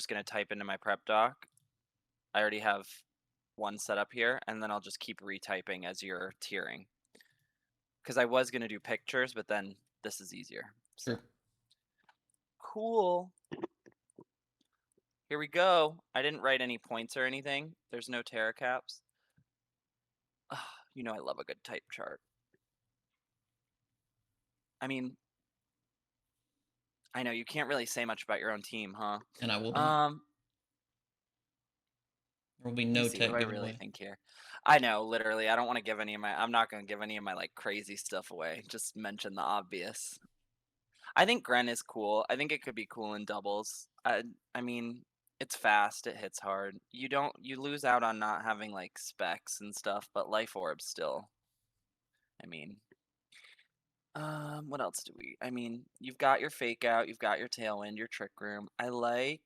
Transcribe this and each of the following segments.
going to type into my prep doc. I already have one set up here, and then I'll just keep retyping as you're tiering. Because I was going to do pictures, but then this is easier. So. Sure. Cool. Here we go. I didn't write any points or anything. There's no Terra caps. You know I love a good type chart. I mean, I know you can't really say much about your own team, huh? And I will not. There will be no See, what tech do I given really away. think here? I know, literally, I don't want to give any of my. I'm not going to give any of my like crazy stuff away. Just mention the obvious. I think Gren is cool. I think it could be cool in doubles. I mean, it's fast. It hits hard. You lose out on not having like specs and stuff, but life orbs still. I mean, what else do we? I mean, you've got your fake out. You've got your tailwind. Your trick room. I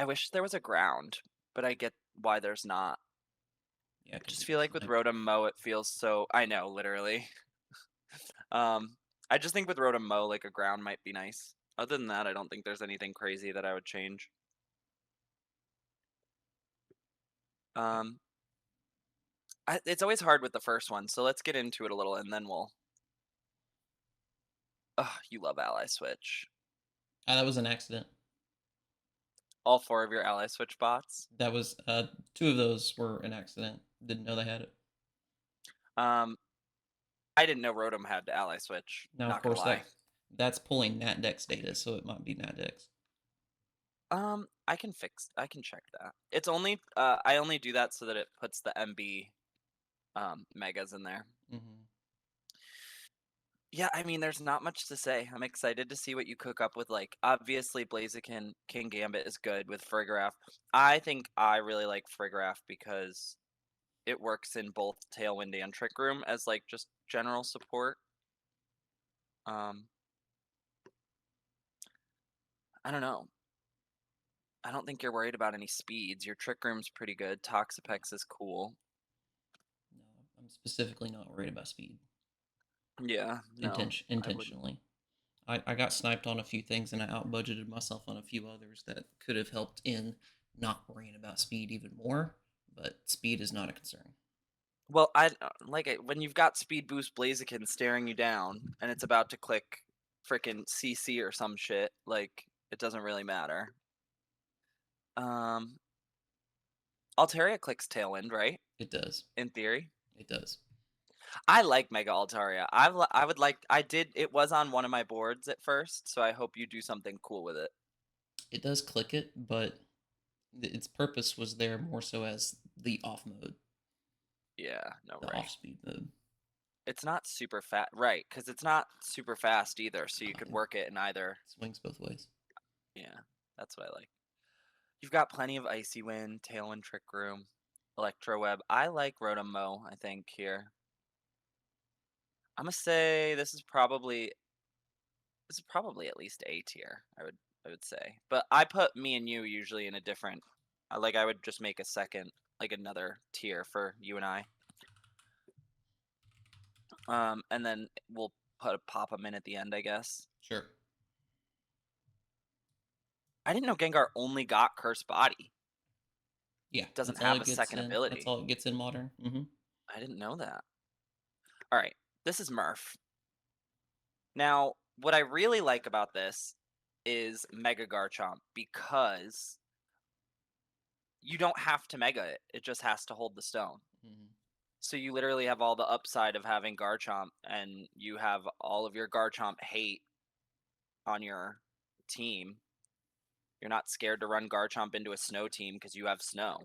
wish there was a ground, but I get why there's not. Yeah, I just feel like with Rotom Mo, it feels so. I know, literally. I just think with Rotom Mo, like a ground might be nice. Other than that, I don't think there's anything crazy that I would change. It's always hard with the first one, so let's get into it a little, and then we'll. You love Ally Switch. That was an accident. All 4 of your Ally Switch bots. That was 2 of those were an accident. Didn't know they had it. I didn't know Rotom had Ally Switch. Now, Not of course, gonna lie. that's pulling NatDex data, so it might be NatDex. I can check that. It's only I only do that so that it puts the MB megas in there. Mm-hmm. Yeah, I mean, there's not much to say. I'm excited to see what you cook up with, like, obviously Blaziken King Gambit is good with Frigoraph. I think I really like Frigoraph because it works in both Tailwind and Trick Room as, like, just general support. I don't know. I don't think you're worried about any speeds. Your Trick Room's pretty good. Toxapex is cool. No, I'm specifically not worried about speed. Yeah, no. Intentionally. I got sniped on a few things and I out-budgeted myself on a few others that could have helped in not worrying about speed even more, but speed is not a concern. Well, I like it when you've got Speed Boost Blaziken staring you down and it's about to click frickin' CC or some shit, like, it doesn't really matter. Altaria clicks Tailwind, right? It does. In theory. It does. I like Mega Altaria. I would like. It was on one of my boards at first, so I hope you do something cool with it. It does click it, but its purpose was there more so as the off mode. Yeah, no, the right. off speed mode. It's not super fast, right? Because it's not super fast either, so you could work it in either. Swings both ways. Yeah, that's what I like. You've got plenty of Icy Wind, Tailwind, Trick Room, Electro Web. I like Rotom Mo, I think, here. I'm gonna say this is probably at least A tier, I would say. But I put me and you usually in a different, like I would just make a second, like another tier for you and I. And then we'll pop them in at the end, I guess. Sure. I didn't know Gengar only got Cursed Body. Yeah. Doesn't have a second ability. That's all it gets in Modern. Mm-hmm. I didn't know that. All right, this is Murph. Now, what I really like about this is Mega Garchomp because you don't have to Mega it. It just has to hold the stone. Mm-hmm. So you literally have all the upside of having Garchomp, and you have all of your Garchomp hate on your team. You're not scared to run Garchomp into a snow team because you have snow.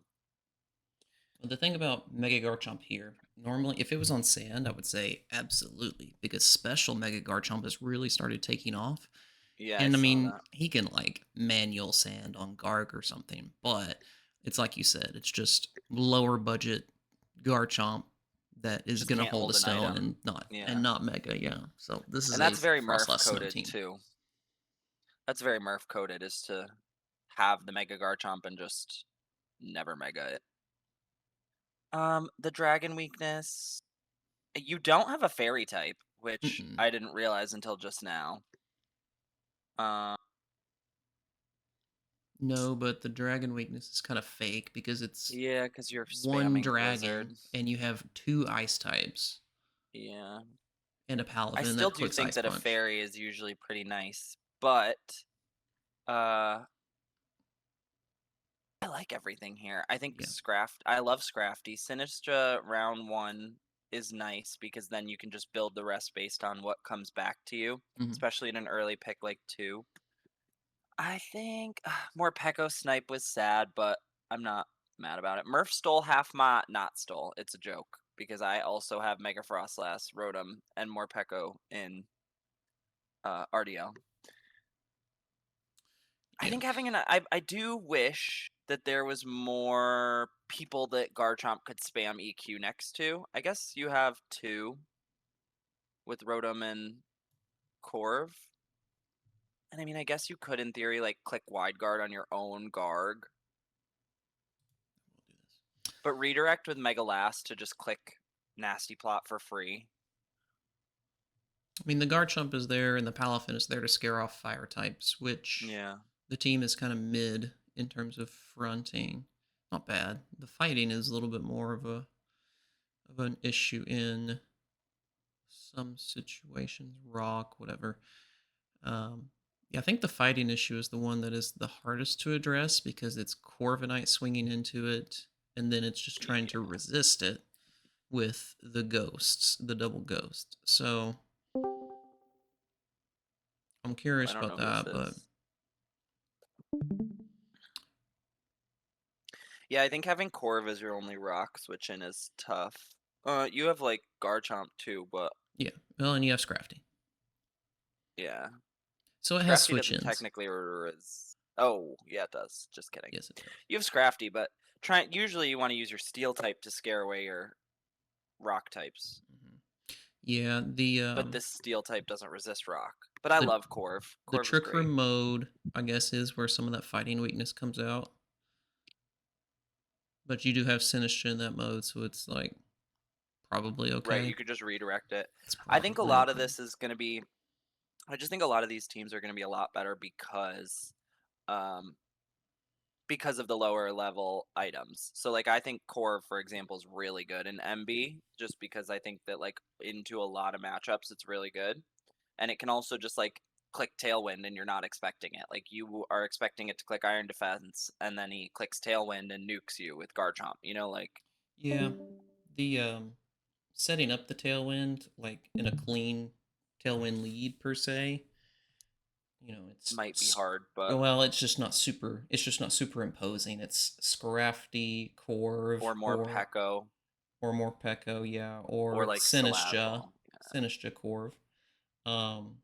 The thing about Mega Garchomp here, normally if it was on sand, I would say absolutely, because special Mega Garchomp has really started taking off. Yeah, And I mean, that. he can like manual sand on Garg or something, but it's like you said, it's just lower budget Garchomp that is going to hold a stone and not Mega, yeah. So this is and that's very Frost Murph Last Snow coded team. too. That's very Murph coded, is to have the Mega Garchomp and just never Mega it. The Dragon weakness. You don't have a Fairy type, which I didn't realize until just now. No, but the dragon weakness is kind of fake because it's Yeah, because you're one spamming dragon Blizzard. and you have two ice types Yeah. and a I paladin still that do clicks think ice that a punch. fairy is usually pretty nice, but uh I like everything here. I think Yeah. I love Scrafty. Sinistra round 1 is nice because then you can just build the rest based on what comes back to you, Mhm. especially in an early pick like 2. I think more Peko Snipe was sad, but I'm not mad about it. Murph stole half my not stole. It's a joke because I also have Mega Frostlass, Rotom, and more Peko in RDL. I Yeah. think having I do wish that there was more people that Garchomp could spam EQ next to. I guess you have 2 with Rotom and Corv. And I mean, I guess you could in theory like click wide guard on your own Garg, We'll do this. but redirect with Mega Last to just click Nasty Plot for free. I mean, the Garchomp is there and the Palafin is there to scare off fire types, which Yeah. the team is kind of mid in terms of fronting. Not bad. The fighting is a little bit more of an issue in some situations. Rock, whatever. Yeah, I think the fighting issue is the one that is the hardest to address because it's Corviknight swinging into it, and then it's just trying to Yeah. resist it with the ghosts, the double ghost. So I'm curious I don't about know who this that, but is. Yeah, I think having Corv as your only rock switch in is tough. You have like Garchomp too, but yeah. Well, and you have Scrafty, yeah. so it has Scrafty switch doesn't ins. technically Oh, yeah, it does. Just kidding. Yes, it does. You have Scrafty, but usually you want to use your Steel type to scare away your rock types. Hmm. Yeah, But this Steel type doesn't resist rock. But I the love Corv. the Corv is trick room great. mode, I guess, is where some of that fighting weakness comes out. But you do have Sinistra in that mode, so it's like probably Right, okay. you could just redirect it. It's I think a probably lot of okay. this is going to be I just think a lot of these teams are going to be a lot better um because of the lower level items. So like I think Core, for example, is really good in MB just because I think that like into a lot of matchups it's really good. And it can also just like click Tailwind and you're not expecting it. Like you are expecting it to click Iron Defense and then he clicks Tailwind and nukes you with Garchomp. You know, like Yeah, the setting up the tailwind like in a clean tailwind lead per se, might be hard, but well, it's just not super. It's just not super imposing. It's Scrafty, Corv, or more Peko or more Peko, yeah, or or like Sinistra, Salazzle. Yeah. Sinistra Corv. Um,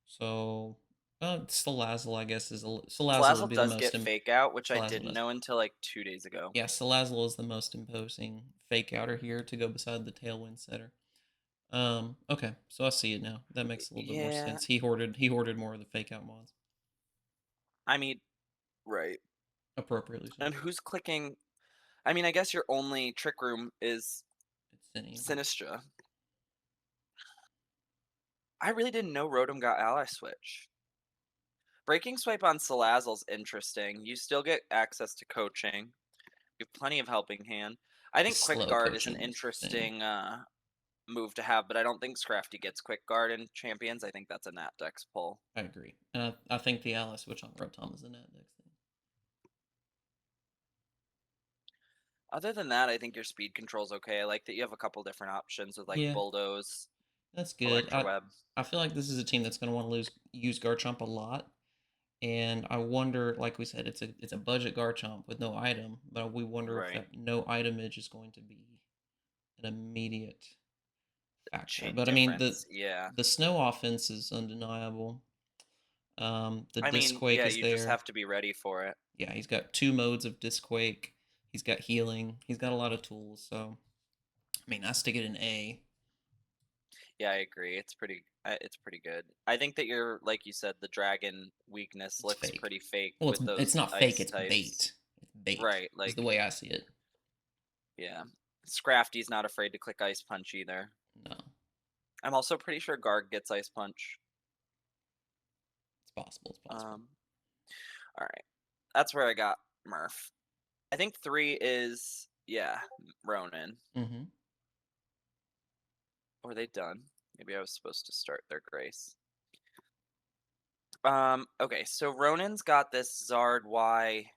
so Salazzle, I guess, Salazzle would Salazzle be the does most. get fake out, which I Salazzle didn't does. know until like 2 days ago. Yeah, Salazzle is the most imposing fake outer here to go beside the Tailwind setter. Okay, so I see it now. That makes a little bit more Yeah, sense. He hoarded more of the fake out mods. I mean, right. Appropriately so. And who's clicking? I mean, I guess your only trick room is It's sinning. Sinistra. I really didn't know Rotom got ally switch. Breaking swipe on Salazzle's interesting. You still get access to coaching. You have plenty of helping hand. I The think quick slow guard is an coaching is insane. interesting move to have, but I don't think Scrafty gets quick guard in champions. I think that's a Nat Dex pull. I agree. And I think the ally switch on Rotom is a net next thing. Other than that, I think your speed control's okay. I like that you have a couple different options with like Yeah, Bulldoze, that's good. Electroweb. I feel like this is a team that's going to want to use Garchomp a lot, and I wonder, like we said, it's a budget Garchomp with no item, but we wonder if Right. that no itemage is going to be an immediate factor. But I mean, Difference. Yeah. the snow offense is undeniable. The I mean, Disquake yeah, is you just there. have to be ready for it. Yeah, he's got two modes of Disquake. He's got healing. He's got a lot of tools. So, I mean, I stick it in A. Yeah, I agree. It's pretty good. I think that you're like you said, the dragon weakness It's looks fake. pretty fake Well, with it's those not fake. ice It's types. bait. It's bait Right, is the like way I see it. yeah. Scrafty's not afraid to click ice punch either. No, I'm also pretty sure Garg gets ice punch. it's possible. It's possible. All right. That's where I got Murph. I think 3 is, yeah, Ronin. Mhm. Or are they done? Maybe I was supposed to start their Grace. Okay, so Ronin's got this Zard Y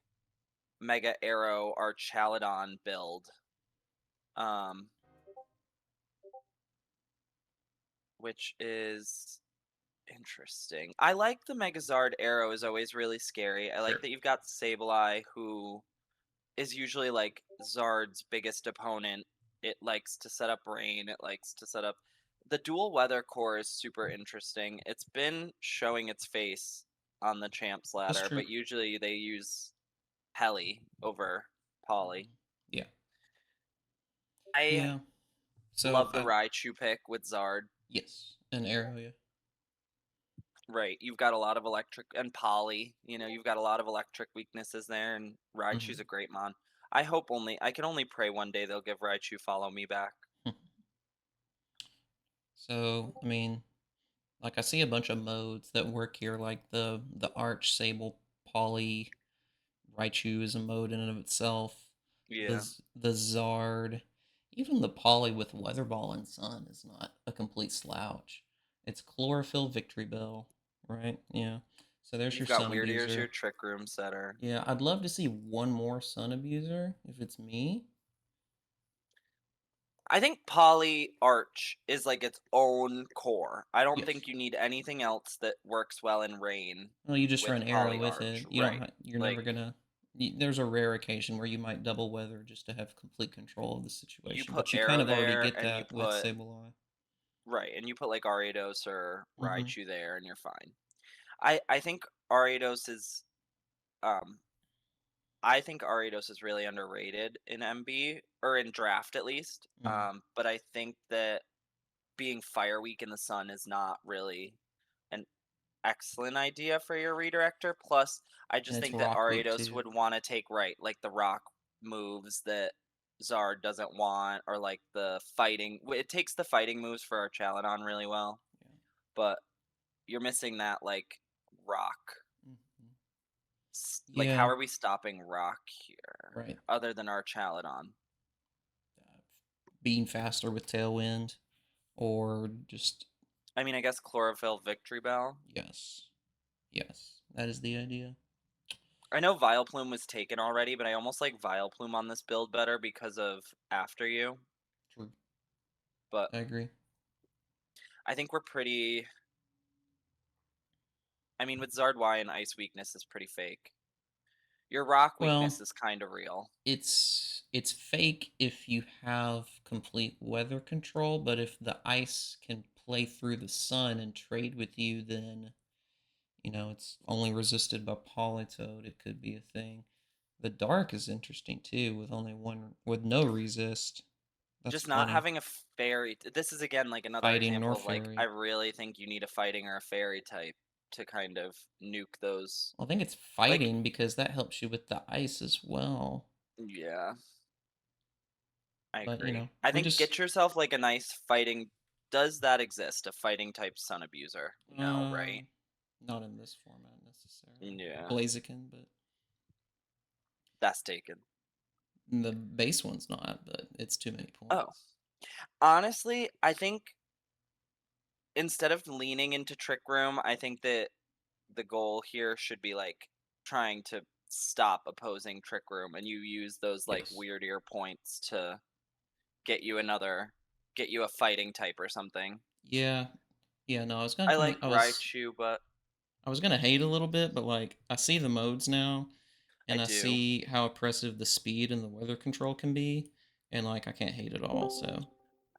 Mega Arrow Archaladon build. Um, which is interesting. I like the Megazard Arrow is always really scary. I like Sure. that you've got Sableye, who is usually like Zard's biggest opponent. It likes to set up rain, it likes to set up the dual weather core is super interesting. It's been showing its face on the champs That's ladder, true. but usually they use Heli over Polly. Mhm. Yeah. I Yeah. So love the I Raichu pick with Zard. yes, an arrow, yeah. Right, you've got a lot of electric and Polly, you've got a lot of electric weaknesses there, and Raichu's Mhm. a great mon. I can only pray one day they'll give Raichu Follow Me back. So, I mean, like I see a bunch of modes that work here, like the Arch Sable Poly Raichu is a mode in and of itself. Yeah, The Zard, even the Poly with Weather Ball and Sun is not a complete slouch. It's Chlorophyll Victory Bell, right? Yeah. So there's you've your got Sun Weird Ear's your Abuser. Trick Room setter. Yeah, I'd love to see one more Sun Abuser if it's me. I think Poly Arch is like its own core. I don't Yes. think you need anything else that works well in rain Well, you just with run arrow Poly with Arch, it. You don't. right? You're Like never gonna. There's a rare occasion where you might double weather just to have complete control of the you situation, put but you kind Arrow of already there get and you that with put Sableye. right, and you put like Ariados or Mm-hmm. Raichu there and you're fine. I think Ariados is um I think Ariados is really underrated in MB or in draft at least. Mm-hmm. But I think that being Fire Weak in the sun is not really an excellent idea for your redirector. Plus, I And just it's think that Rock Week Ariados too. would want to take right, like the rock moves that Zard doesn't want, or like the fighting. It takes the fighting moves for our Chaladon really well, Yeah. but you're missing that like rock. Hmm. Like, how Yeah. are we stopping rock here Right. other than our Chaladon? Uh, Being faster with Tailwind, or just I mean, I guess Chlorophyll Victory Bell. yes, yes, that is the idea. I know Vileplume was taken already, but I almost like Vileplume on this build better because of After You. True. But I agree. I think we're pretty. I mean, with Zard Y and Ice weakness is pretty fake. Your Rock Well, weakness is kind of real. it's fake if you have complete weather control, but if the ice can play through the sun and trade with you, then it's only resisted by Politoed. It could be a thing. The dark is interesting too, with only one with no resist. That's Just not funny. having a fairy. This is again like another Fighting example nor of like I fairy. really think you need a fighting or a fairy type to kind of nuke those. Well, I think it's Like, fighting because that helps you with the ice as well. yeah, I But agree. I we think just get yourself like a nice fighting. Does that exist? A fighting type Sun Abuser? No, uh right? not in this format necessarily. Yeah, Blaziken, but that's taken. the base one's not, but it's too many Oh, points. honestly, I think instead of leaning into Trick Room, I think that the goal here should be like trying to stop opposing Trick Room, and you use those like Yes. weird ear points to get you get you a fighting type or something. Yeah. Yeah, no, I like Raichu, but I was gonna hate a little bit, but like I see the modes now I and I do. see how oppressive the speed and the weather control can be, and like I can't hate it all, so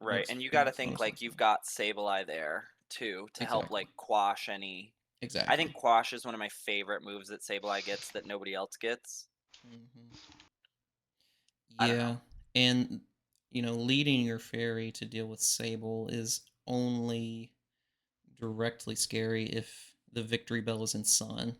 Right, and you got to that's what I think was gonna like say. you've got Sableye there too to help Exactly. like quash any. I think Exactly. quash is one of my favorite moves that Sableye gets that nobody else gets. Hmm. I don't know. Yeah, and leading your fairy to deal with Sable is only directly scary if the victory bell is in Sun.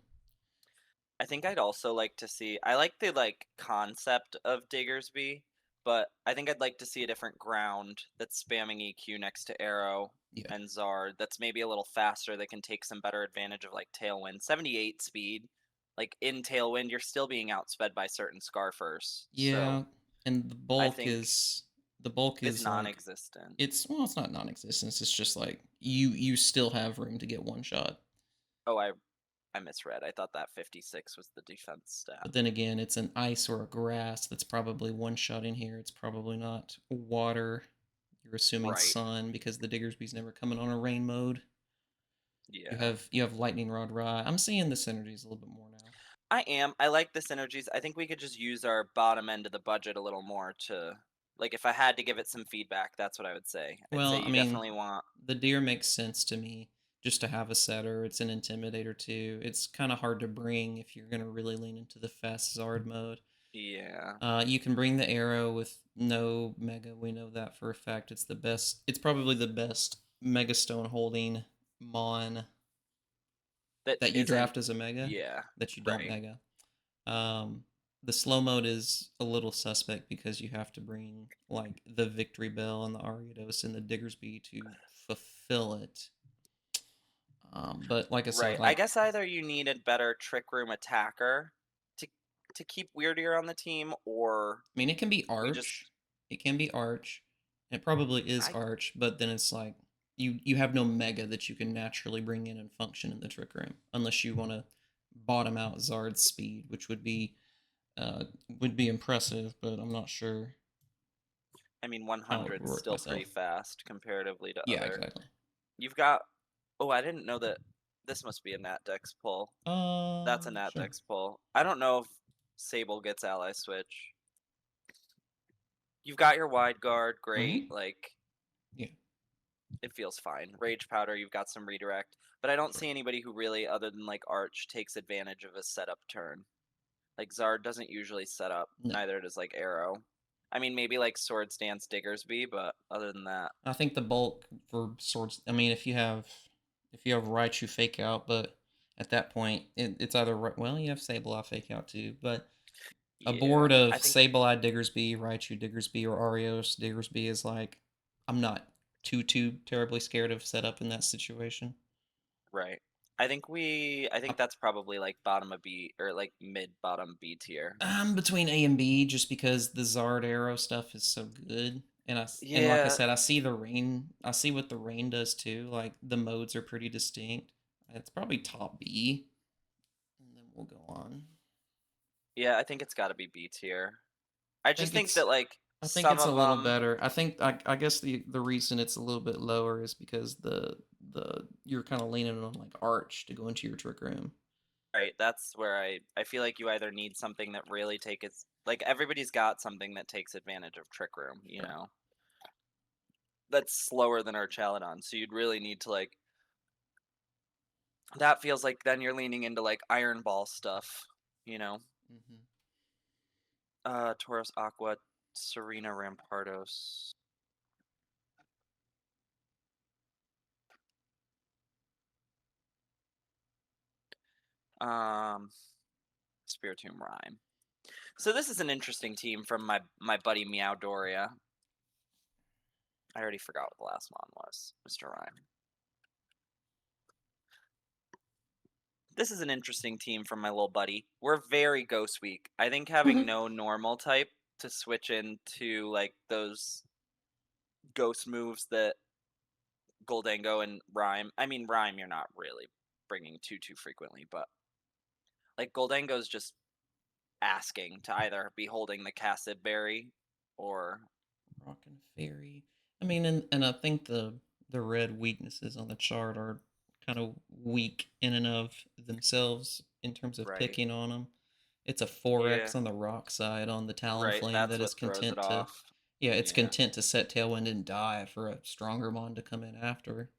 I think I'd also like to see. I like the like concept of Diggersby, but I think I'd like to see a different ground that's spamming EQ next to Arrow Yeah. and Zard. That's maybe a little faster. That can take some better advantage of like Tailwind. 78 speed. like in Tailwind, you're still being outsped by certain Scarfers. So Yeah, and I think the bulk it's is like non-existent. it's not non-existent. It's just like you still have room to get one shot. Oh, I misread. I thought that 56 was the defense stat. But then again, it's an ice or a grass that's probably one shot in here. It's probably not water. You're assuming Right. sun because the Diggersby's never coming on a rain mode. Yeah. You have lightning rod rye. I'm seeing the synergies a little bit more now. I am. I like the synergies. I think we could just use our bottom end of the budget a little more to, like, if I had to give it some feedback, that's what I would say. I'd say Well, I you mean, definitely want, the deer makes sense to me just to have a setter. It's an intimidator too. It's kind of hard to bring if you're gonna really lean into the fast Zard mode. yeah, You can bring the arrow with no mega. We know that for a fact. It's the best. It's probably the best mega stone holding mon that that you isn't, draft as a mega yeah, that you don't right, mega. Um, the slow mode is a little suspect because you have to bring like the Victory Bell and the Ariados and the Diggersby to fulfill it. But like I said, right. I like guess either you need a better Trick Room attacker to keep Weirdier on the team, or I mean, it can be we just, Arch. It can be Arch. And it probably is I, Arch, but then it's like you have no mega that you can naturally bring in and function in the Trick Room unless you want to bottom out Zard's speed, which would be impressive, but I'm not sure I mean, how it would 100's work still myself. pretty fast comparatively to Yeah, other. exactly. You've got, oh, I didn't know that this must be a Nat Dex pull. That's a Nat Sure. Dex pull. I don't know if Sable gets ally switch. You've got your wide guard, great. Mm-hmm. Like Yeah, it feels fine. Rage powder, you've got some redirect, but I don't sure. see anybody who really, other than like Arch, takes advantage of a setup turn. Like Zard doesn't usually set up. No, Neither does like Arrow. I mean, maybe like Swords Dance Diggersby, but other than that, I think the bulk for swords. I mean, if you have Raichu fake out, but at that point it's either well you have Sableye fake out too, but a yeah. board of I think Sableye Diggersby, Raichu Diggersby, or Arios Diggersby is like I'm not too terribly scared of setup in that situation. right. I I, think that's probably like bottom of B or like mid bottom B tier. I'm between A and B just because the Zard Arrow stuff is so good. And like I Yeah, said, I see the rain. I see what the rain does too. Like the modes are pretty distinct. It's probably top B, and then we'll go on. yeah, I think it's got to be B tier. I I just think think it's that like I think some it's a of little them, better. I guess the reason it's a little bit lower is because the you're kind of leaning on like Arch to go into your trick room. right? That's where I feel like you either need something that really takes like everybody's got something that takes advantage of Trick Room, you Right. know. That's slower than our Chaladon, so you'd really need to like that feels like then you're leaning into like Iron Ball stuff, you know. Hmm. Tauros Aqua, Serena Rampardos. Um Spiritomb Rhyme. So this is an interesting team from my buddy Meowdoria. I already forgot what the last one was, Mr. Rhyme. This is an interesting team from my little buddy. We're very ghost weak. I think having no normal type to switch into like those ghost moves that Goldango and Rhyme. I mean, Rhyme you're not really bringing too frequently, but like Goldango's just asking to either be holding the Cassid Berry or Rockin' Fairy. I mean, and I think the red weaknesses on the chart are kind of weak in and of themselves in terms of right. picking on them. It's a Yeah, 4x on the rock side on the right. Talonflame That's that is what throws it content to, off. yeah, it's Yeah. content to set Tailwind and die for a stronger mon to come in after.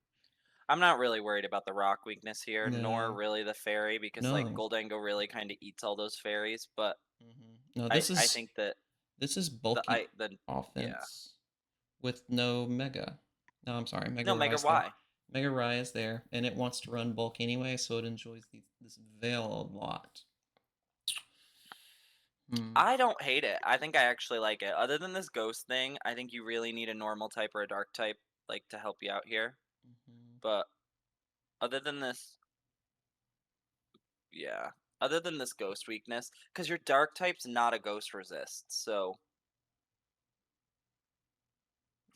I'm not really worried about the rock weakness here, nor No, really the fairy, because like no. Goldango really kind of eats all those fairies. But No, I think that this is the bulky yeah, offense with no Mega. No, I'm sorry, Mega no Mega Rise there. Y. Mega Rai is there, and it wants to run bulk anyway, so it enjoys this Veil a lot. Hmm. I don't hate it. I think I actually like it. Other than this ghost thing, I think you really need a normal type or a dark type like to help you out here. Hmm. But other than this, yeah. other than this ghost weakness, because your dark type's not a ghost resist. So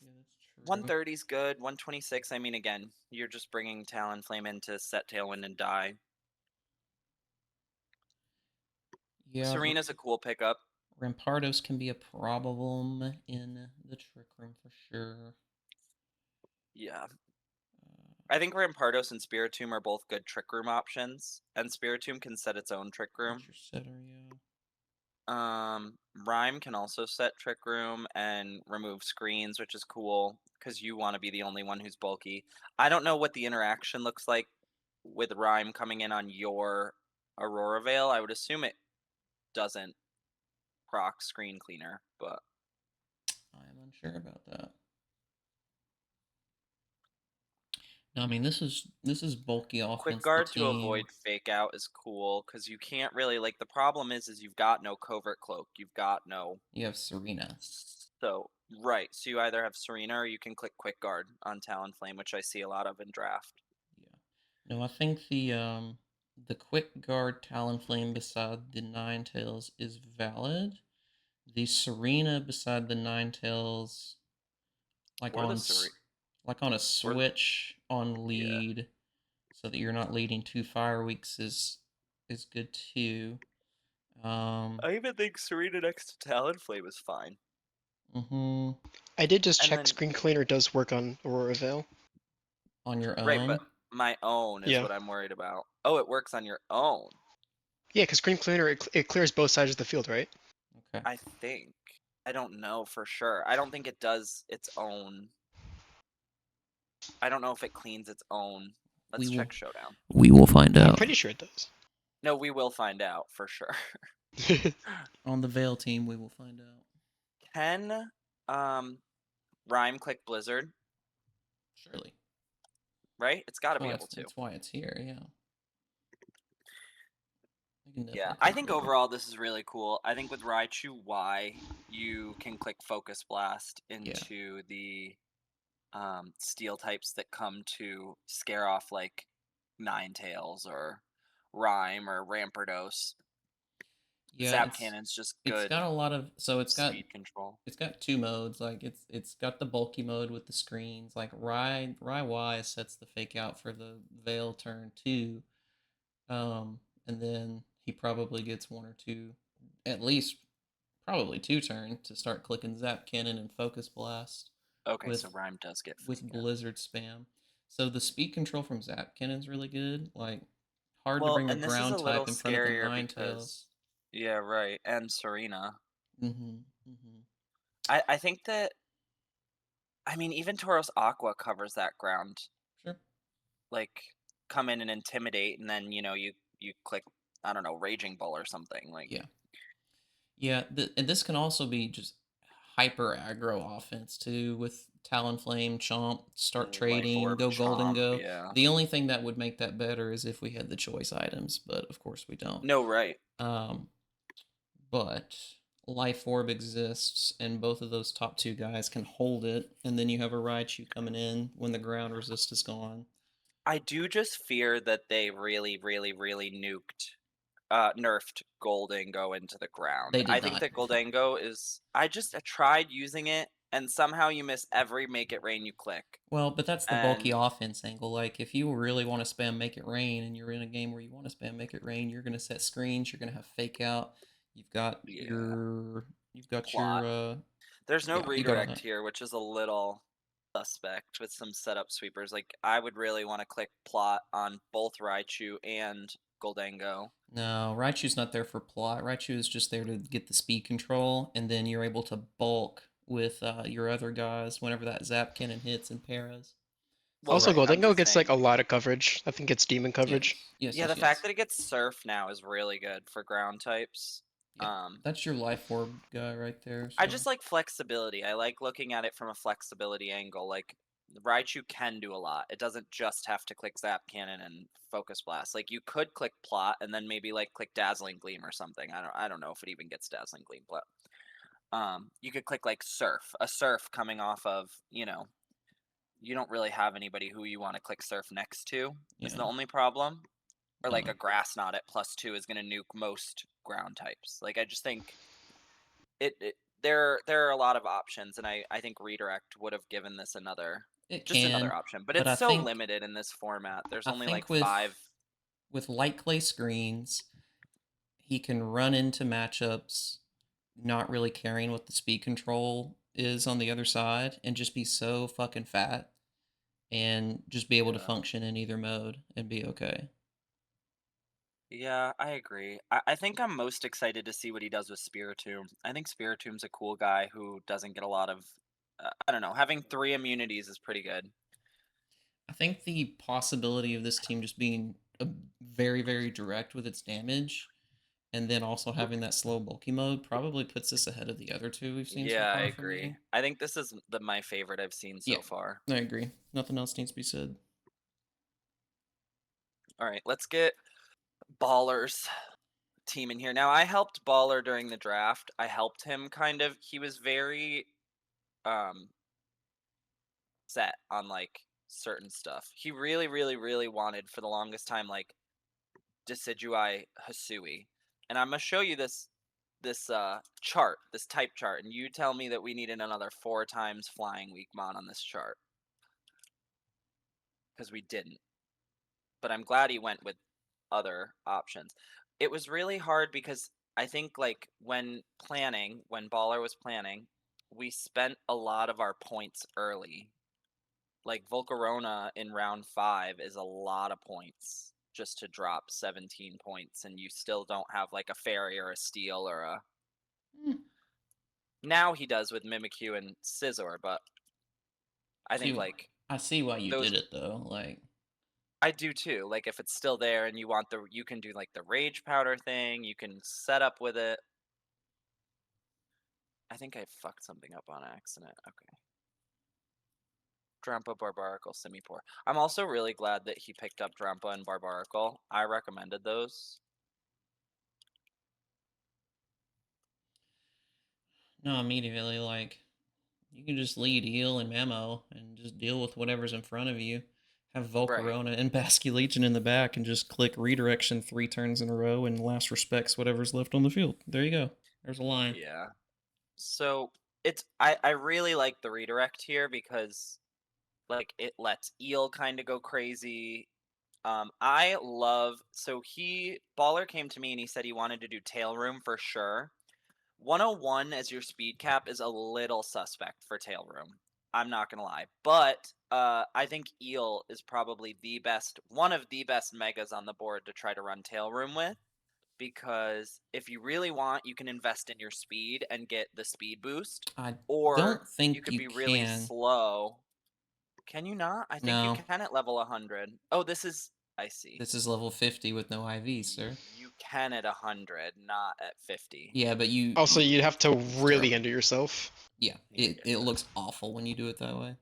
Yeah, that's true. 130 is good. 126. I mean, again, you're just bringing Talonflame in to set Tailwind and die. Yeah, Serena's a cool pickup. Rampardos can be a problem in the Trick Room for sure. Yeah. I think Rampardos and Spiritomb are both good Trick Room options, and Spiritomb can set its own Trick That's Room. your setter, yeah. Rhyme can also set Trick Room and remove screens, which is cool because you want to be the only one who's bulky. I don't know what the interaction looks like with Rhyme coming in on your Aurora Veil. I would assume it doesn't proc Screen Cleaner, but I am unsure about that. No, I mean this is bulky Quick offense. The Guard to team. avoid Fake Out is cool because you can't really like the problem is you've got no Covert Cloak, you've got no. You have Serena. So right, so you either have Serena or you can click Quick Guard on Talonflame, which I see a lot of in draft. Yeah. No, I think the quick guard Talonflame beside the Ninetales is valid. The Serena beside the Ninetales, like Or the on Serena, like on a or switch on yeah. lead, so that you're not leading 2 Fire Weeks is good too. I even think Serena next to Talonflame is fine. Mm-hmm. I did just And check then Screen Cleaner does work on Aurora Veil. On your right, but own. my own is Yeah. what I'm worried about. Oh, it works on your own. Yeah, because Screen Cleaner, it clears both sides of the field, right? Okay. I think. I don't know for sure. I don't think it does its own. I don't know if it cleans its own. We Let's will check Showdown. we will find I'm out. pretty sure it does. No, we will find out for sure. On the Veil team, we will find out. Can Rhyme click Blizzard? Surely. Right? It's got to be able to. That's why it's here, yeah. Yeah, I think overall this is really cool. I think with Raichu Y, you can click Focus Blast into the steel types that come to scare off like Ninetales or Rhyme or Rampardos. Yeah, Zap Cannon's just it's good got a lot of speed control. it's got 2 modes. Like it's got the bulky mode with the screens. Like Rye Y sets the fake out for the Veil turn 2. And then he probably gets 1 or 2, at least probably 2 turns to start clicking Zap Cannon and Focus Blast Okay, so with Rhyme does get with fake out. Blizzard spam. So the speed control from Zap Cannon's really good. Like hard to Well, bring a and this is a ground little type in front of the scarier Ninetales. because yeah, right, and Serena. Mm-hmm. Mm-hmm. I think that I mean even Tauros Aqua covers that ground. Sure. Like come in and intimidate, and then you click I don't know Raging Bull or something like. Yeah. Yeah, and this can also be just hyper aggro offense too with Talonflame, Chomp, start Life trading, Orb, go Golden Chomp, Go. yeah. The only thing that would make that better is if we had the choice items, but of course we don't. No, right. Um, but Life Orb exists, and both of those top 2 guys can hold it, and then you have a Raichu coming in when the ground resist is gone. I do just fear that they really, really, really nerfed Goldango into the ground. They did I think not. that Goldango is. I tried using it, and somehow you miss every Make It Rain you click. Well, but that's the bulky And offense angle. Like, if you really want to spam Make It Rain and you're in a game where you want to spam Make It Rain, you're going to set screens, you're going to have fake out. You've got yeah, your plot. There's no yeah, you got all redirect that. here, which is a little suspect with some setup sweepers. Like I would really want to click plot on both Raichu and Goldango. No, Raichu's not there for plot. Raichu is just there to get the speed control, and then you're able to bulk with your other guys whenever that Zap Cannon hits and paras. Well, Also, right. I'm Goldengo just gets like saying. a lot of coverage. I think it's demon coverage. Yes, Yeah, yes, the fact yes. that it gets Surf now is really good for ground types. Yeah, that's your Life Orb guy right there. I So. just like flexibility. I like looking at it from a flexibility angle. Like Raichu can do a lot. It doesn't just have to click Zap Cannon and Focus Blast. Like you could click Plot and then maybe like click Dazzling Gleam or something. I don't know if it even gets Dazzling Gleam, but you could click like Surf. A Surf coming off of, you don't really have anybody who you want to click Surf next to is the only problem. Or like a grass knot at +2 is going to nuke most ground types. Like I just think there are a lot of options, and I think redirect would have given this another another option. But it's so limited in this format. There's only like 5. With light clay screens, he can run into matchups, not really caring what the speed control is on the other side, and just be so fucking fat, and just be able to function in either mode and be okay. Yeah, I agree. I think I'm most excited to see what he does with Spiritomb. I think Spiritomb's a cool guy who doesn't get a lot of, I don't know, having 3 immunities is pretty good. I think the possibility of this team just being very, very direct with its damage, and then also having that slow bulky mode probably puts us ahead of the other two we've seen so Yeah, I far from agree. you. I think this is my favorite I've seen so far. I agree. Nothing else needs to be said. All right, let's get Baller's team in here. Now, I helped Baller during the draft. I helped him kind of. He was very set on like certain stuff. He really, really, really wanted for the longest time like Decidueye Hisui. And I'm gonna show you this chart, this type chart, and you tell me that we needed another 4 times flying Weakmon on this chart. Because we didn't. But I'm glad he went with other options. It was really hard because I think like when Baller was planning, we spent a lot of our points early. Like Volcarona in round 5 is a lot of points just to drop 17 points, and you still don't have like a fairy or a steel or a. Now he does with Mimikyu and Scizor, but I think like I see why you did it though. Like I do too. Like if it's still there and you can do like the rage powder thing, you can set up with it. I think I fucked something up on accident. Okay. Drampa, Barbaracle, Simipour. I'm also really glad that he picked up Drampa and Barbaracle. I recommended those. No, immediately, like, you can just lead heal and Memo and just deal with whatever's in front of you. Have Volcarona and Basculegion in the back and just click redirection 3 turns in a row and last respects whatever's left on the field. There you go. There's a line. Yeah. So I really like the redirect here because like it lets Eel kind of go crazy. Baller came to me and he said he wanted to do Tail Room for sure. 101 as your speed cap is a little suspect for Tail Room. I'm not gonna lie, but I think Eel is probably one of the best megas on the board to try to run Tail Room with, because if you really want, you can invest in your speed and get the speed boost. I or don't think you could be really slow. Can you not? I think you can at level 100. Oh, I see. This is level 50 with no IV, sir. You can at 100, not at 50. Yeah, but you... Also, you'd have to really enter yourself. Yeah, it looks awful when you do it that way.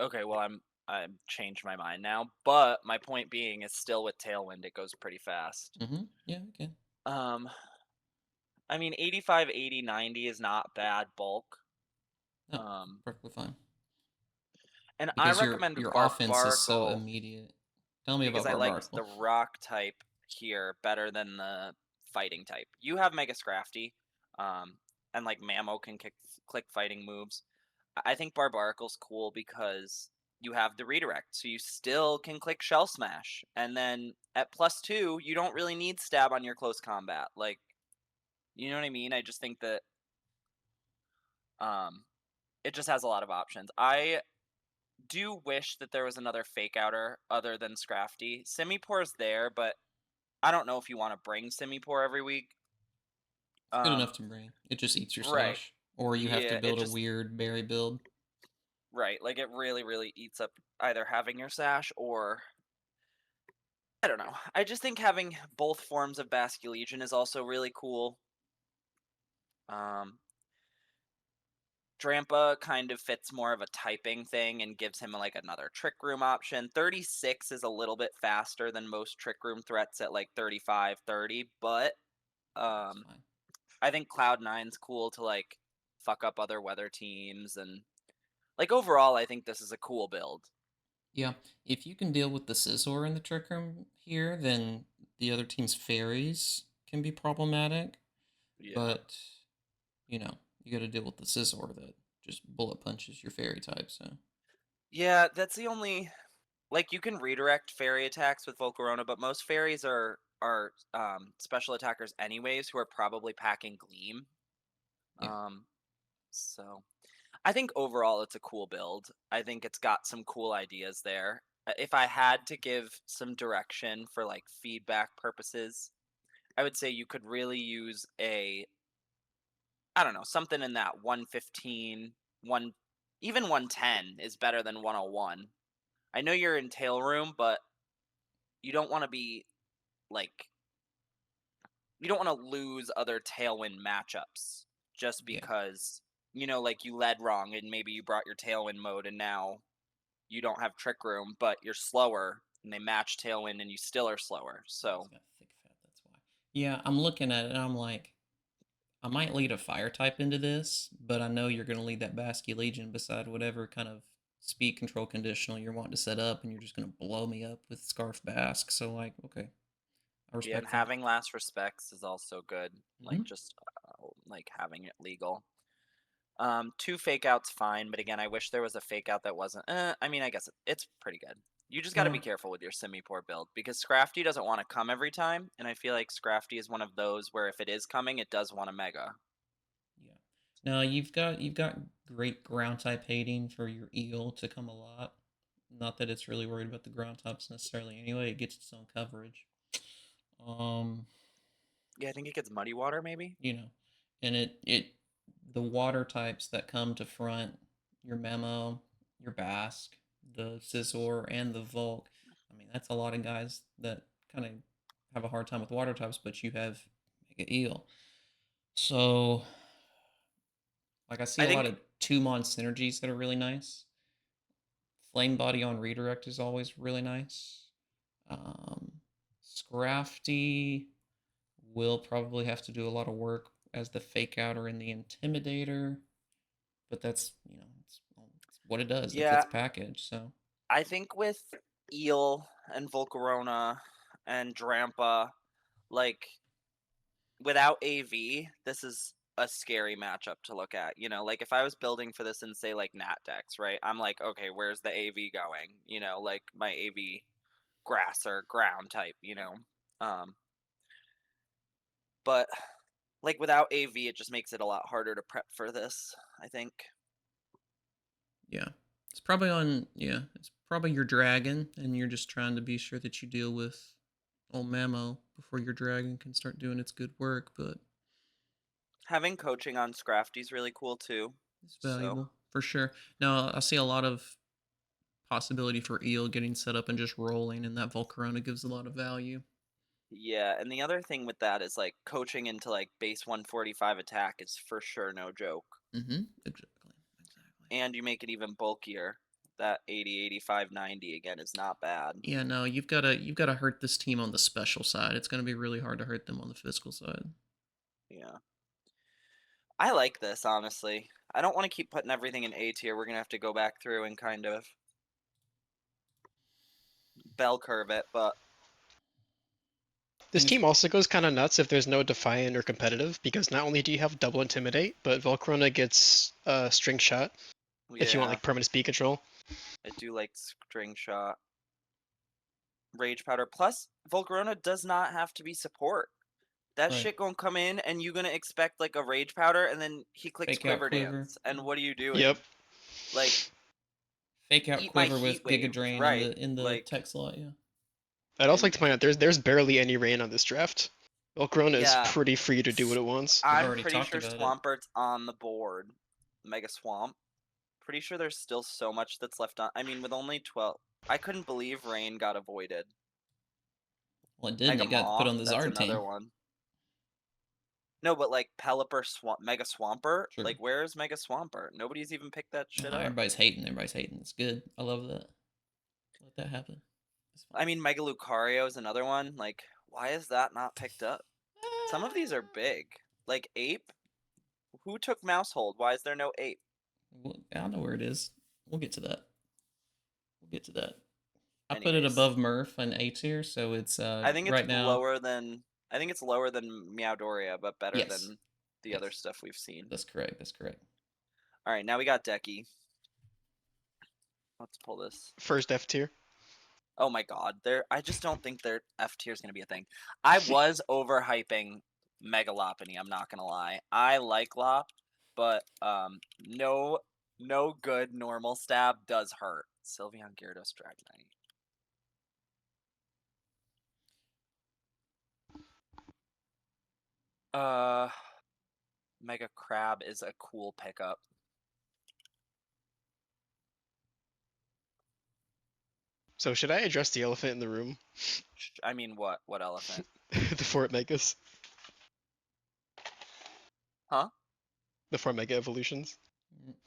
Okay, well, I've changed my mind now, but my point being is still with Tailwind, it goes pretty fast. Yeah, okay. I mean, 85, 80, 90 is not bad bulk. No, perfectly fine. And because I recommend your offense is so immediate. Tell me about Barbaracle. Because I liked the rock type here better than the fighting type. You have Mega Scrafty, and like Mamo can click fighting moves. I think Barbaracle's cool because you have the redirect, so you still can click Shell Smash, and then at +2, you don't really need stab on your close combat. Like, you know what I mean? I just think that it just has a lot of options. I do wish that there was another fake outer other than Scrafty. Simipour's there, but I don't know if you want to bring Simipour every week. It's good enough to bring. It just eats your slash. Or you have to build a weird berry build. Right, like it really, really eats up either having your sash or... I don't know. I just think having both forms of Basculegion is also really cool. Drampa kind of fits more of a typing thing and gives him like another Trick Room option. 36 is a little bit faster than most Trick Room threats at like 35, 30, but I think Cloud9's cool to like fuck up other weather teams, and like overall I think this is a cool build. Yeah, if you can deal with the Scizor in the Trick Room here, then the other team's fairies can be problematic, Yeah. but you know, you got to deal with the scissor that just bullet punches your fairy type. So Yeah, that's the only like you can redirect fairy attacks with Volcarona, but most fairies are special attackers anyways who are probably packing Gleam. yeah, So I think overall it's a cool build. I think it's got some cool ideas there. If I had to give some direction for like feedback purposes, I would say you could really use I don't know, something in that 115, even 110 is better than 101. I know you're in tail room, but you don't want to be like you don't want to lose other tailwind matchups just yeah, because like you led wrong and maybe you brought your tailwind mode and now you don't have trick room, but you're slower and they match tailwind and you still are slower. he's So got thick fat. That's why. Yeah, I'm looking at it and I'm like, I might lead a fire type into this, but I know you're going to lead that Basky Legion beside whatever kind of speed control conditional you're wanting to set up, and you're just going to blow me up with Scarf Bask. So, like, okay, I yeah, and respect that. having last respects is also good. Like Hmm. just like having it legal. Two fake outs fine, but again, I wish there was a fake out that wasn't. I mean, I guess it's pretty good. You just got to be Well, careful with your Simipour build because Scrafty doesn't want to come every time, and I feel like Scrafty is one of those where if it is coming, it does want to mega. yeah. Now you've got great ground type hating for your eel to come a lot. Not that it's really worried about the ground types necessarily. Anyway, it gets its own coverage. Um, Yeah, I think it gets Muddy Water maybe. you know, and it the water types that come to front your memo, your Basque, the Scizor, and the Volk. I mean, that's a lot of guys that kind of have a hard time with water types, but you have Mega Eel. So, like, I see I a lot think of two mon synergies that are really nice. Flame Body on redirect is always really nice. Um, Scrafty will probably have to do a lot of work as the fake out or in the intimidator, but that's it's what it does. It yeah, fits package. So I think with Eel and Volcarona and Drampa, like without AV, this is a scary matchup to look at. Like if I was building for this in say like Nat decks, right? I'm like, okay, where's the AV going? Like my AV grass or ground type. Um, but like without AV, it just makes it a lot harder to prep for this, I think. yeah, it's probably on. Yeah, it's probably your dragon, and you're just trying to be sure that you deal with old Mamo before your dragon can start doing its good work. But Having coaching on Scrafty is really cool too. it's So valuable for sure. Now I see a lot of possibility for eel getting set up and just rolling, and that Volcarona gives a lot of value. yeah, and the other thing with that is like coaching into like base 145 attack is for sure no joke. Mm-hmm. Exactly. And you make it even bulkier. That 80, 85, 90 again is not bad. Yeah, no, you've gotta hurt this team on the special side. It's gonna be really hard to hurt them on the physical side. Yeah. I like this, honestly. I don't want to keep putting everything in A tier. We're going to have to go back through and kind of bell curve it, but This team also goes kind of nuts if there's no Defiant or Competitive, because not only do you have double Intimidate, but Volcarona gets String Shot if you want yeah, like permanent speed control. I do like String Shot. Rage Powder. Plus, Volcarona does not have to be support. That Right. shit gonna come in, and you gonna expect like a Rage Powder, and then he clicks Fake out Quiver quiver. Dance. And what are you Yep. doing? Like, Fake out eat my quiver Heat with Giga Wave, Drain in right? the Like, tech slot, yeah. I'd also and like to point out there's barely any rain on this draft. Volcarona is yeah, pretty free to do what it wants. We've I'm already pretty talked sure about it. Swampert's on the board. Mega Swamp. Pretty sure there's still so much that's left on. I mean, with only 12, I couldn't believe Rain got avoided. Well, it didn't. Mega It got put Maw, on the that's Zard another team. one. No, but like Pelipper Swamp, Mega Swampert. True. Like, where's Mega Swampert? Nobody's even picked that No, shit up. everybody's hating. Everybody's hating. It's good. I love that. Let that happen. It's fine. I mean, Mega Lucario is another one. Like, why is that not picked up? Some of these are big. Like Ape. Who took Mousehold? Why is there no Ape? Well, I don't know where it is. We'll get to that. We'll get to that. I put it above Murph and A tier, so it's I think it's right now. lower than Meowdoria, but better than the other stuff we've seen. That's correct. That's correct. All right, now we got Decky. Let's pull this. First F tier. Oh my god, I just don't think their F tier is gonna be a thing. I was overhyping Mega Lopunny, I'm not gonna lie. I like Lop, but no good normal stab does hurt. Sylveon, Gyarados, Dragonite. Mega Crab is a cool pickup. So should I address the elephant in the room? I mean, what elephant? The 4 Megas. Huh? The 4 Mega Evolutions.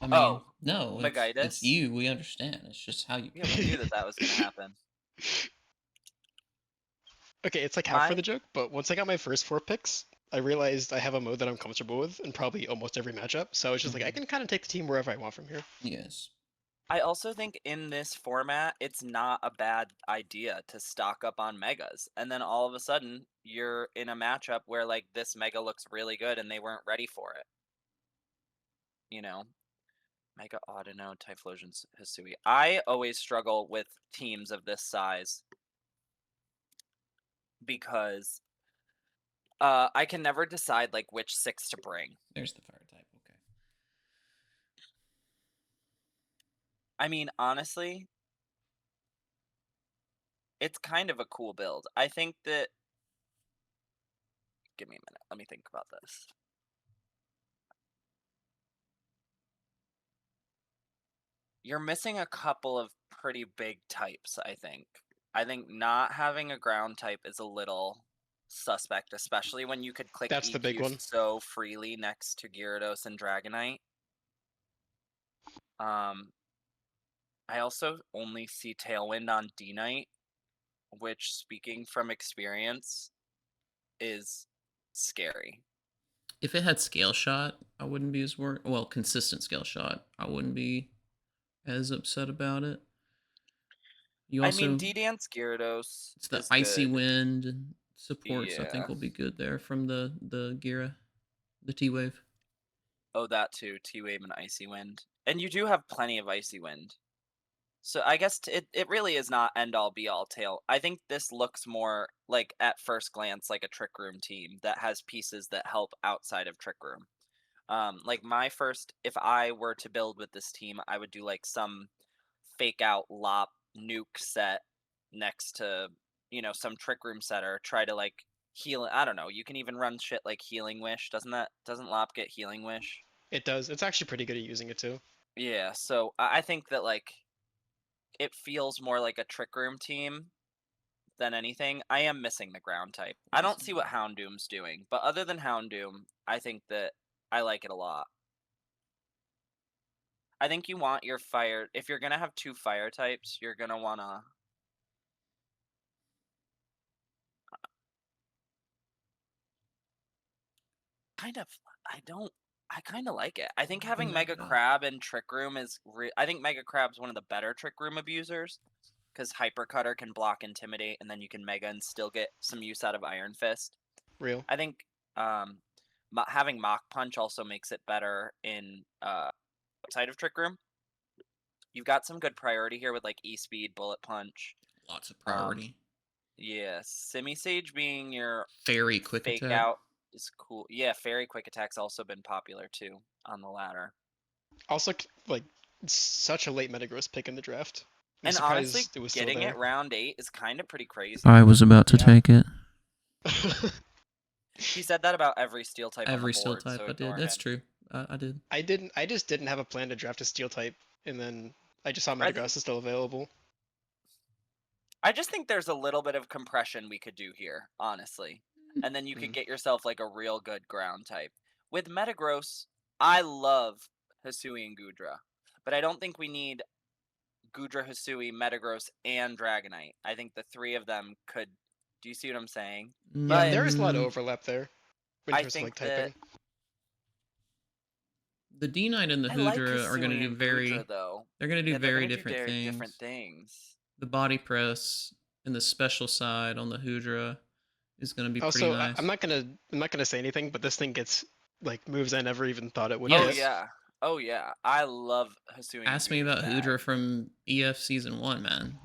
I mean, no, it's you. We understand. It's just how you. Yeah, we knew that was gonna happen. Okay, it's like half for the joke, but once I got my first 4 picks, I realized I have a mode that I'm comfortable with in probably almost every matchup. So I was just like, I can kind of take the team wherever I want from here. Yes. I also think in this format, it's not a bad idea to stock up on megas. And then all of a sudden, you're in a matchup where, like, this mega looks really good and they weren't ready for it. You know? Mega Audino, Typhlosion, Hisui. I always struggle with teams of this size because I can never decide, like, which 6 to bring. There's the fire type. Okay. I mean, honestly, it's kind of a cool build. I think that... Give me a minute. Let me think about this. You're missing a couple of pretty big types, I think. I think not having a ground type is a little suspect, especially when you could click That's the big one. so freely next to Gyarados and Dragonite. I also only see Tailwind on D-Knight, which, speaking from experience, is scary. If it had Scale Shot, I wouldn't be as worried. Well, consistent Scale Shot, I wouldn't be as upset about it. You also, I mean, D-Dance Gyarados. It's the Icy Wind supports. Yeah. I think will be good there from the Gira, the T-Wave. Oh, that too, T-Wave and Icy Wind, and you do have plenty of Icy Wind. So I guess it really is not end-all be-all tail. I think this looks more like, at first glance, like a Trick Room team that has pieces that help outside of Trick Room. Like if I were to build with this team, I would do like some fake out Lop nuke set next to, some Trick Room set, or try to like heal. I don't know. You can even run shit like Healing Wish. Doesn't Lop get Healing Wish? It does. It's actually pretty good at using it too. Yeah. So I think that, like, it feels more like a Trick Room team than anything. I am missing the ground type. I don't see what Houndoom's doing, but other than Houndoom, I think that I like it a lot. I think you want your fire... If you're going to have 2 fire types, you're going to want to... I kind of like it. I think having Mega Crab and Trick Room is... I think Mega Crab's one of the better Trick Room abusers, because Hyper Cutter can block Intimidate, and then you can Mega and still get some use out of Iron Fist. Real. I think having Mach Punch also makes it better in outside of Trick Room. You've got some good priority here with, like, E-Speed, Bullet Punch. Lots of priority. Yeah, Simisage being your Fairy Quick fake Attack out is cool. Yeah, Fairy Quick Attack's also been popular too on the ladder. Also, like, such a late Metagross pick in the draft. And honestly, getting it round 8 is kind of pretty crazy. I was about to take it. He said that about every Steel type. Every on the board, Steel type, so I did. That's true. I did. I just didn't have a plan to draft a Steel type, and then I just saw Metagross is still available. I just think there's a little bit of compression we could do here, honestly. And then you could get yourself, like, a real good ground type. With Metagross, I love Hisui and Goodra, but I don't think we need Goodra, Hisui, Metagross, and Dragonite. I think the 3 of them could... Do you see what I'm saying? Yeah, there is a lot of overlap there. I think that... The D-Knight and the Hoodra are going to do very... Goodra, though. They're going to do very different things. the body press and the special side on the Hudra is going to be pretty Also, I'm nice. not gonna say anything, but this thing gets like moves I never even thought it would Oh get. Yes. yeah. Oh yeah. I love Hisuian Ask me Hudra's about bag. Hudra from EF season 1, man.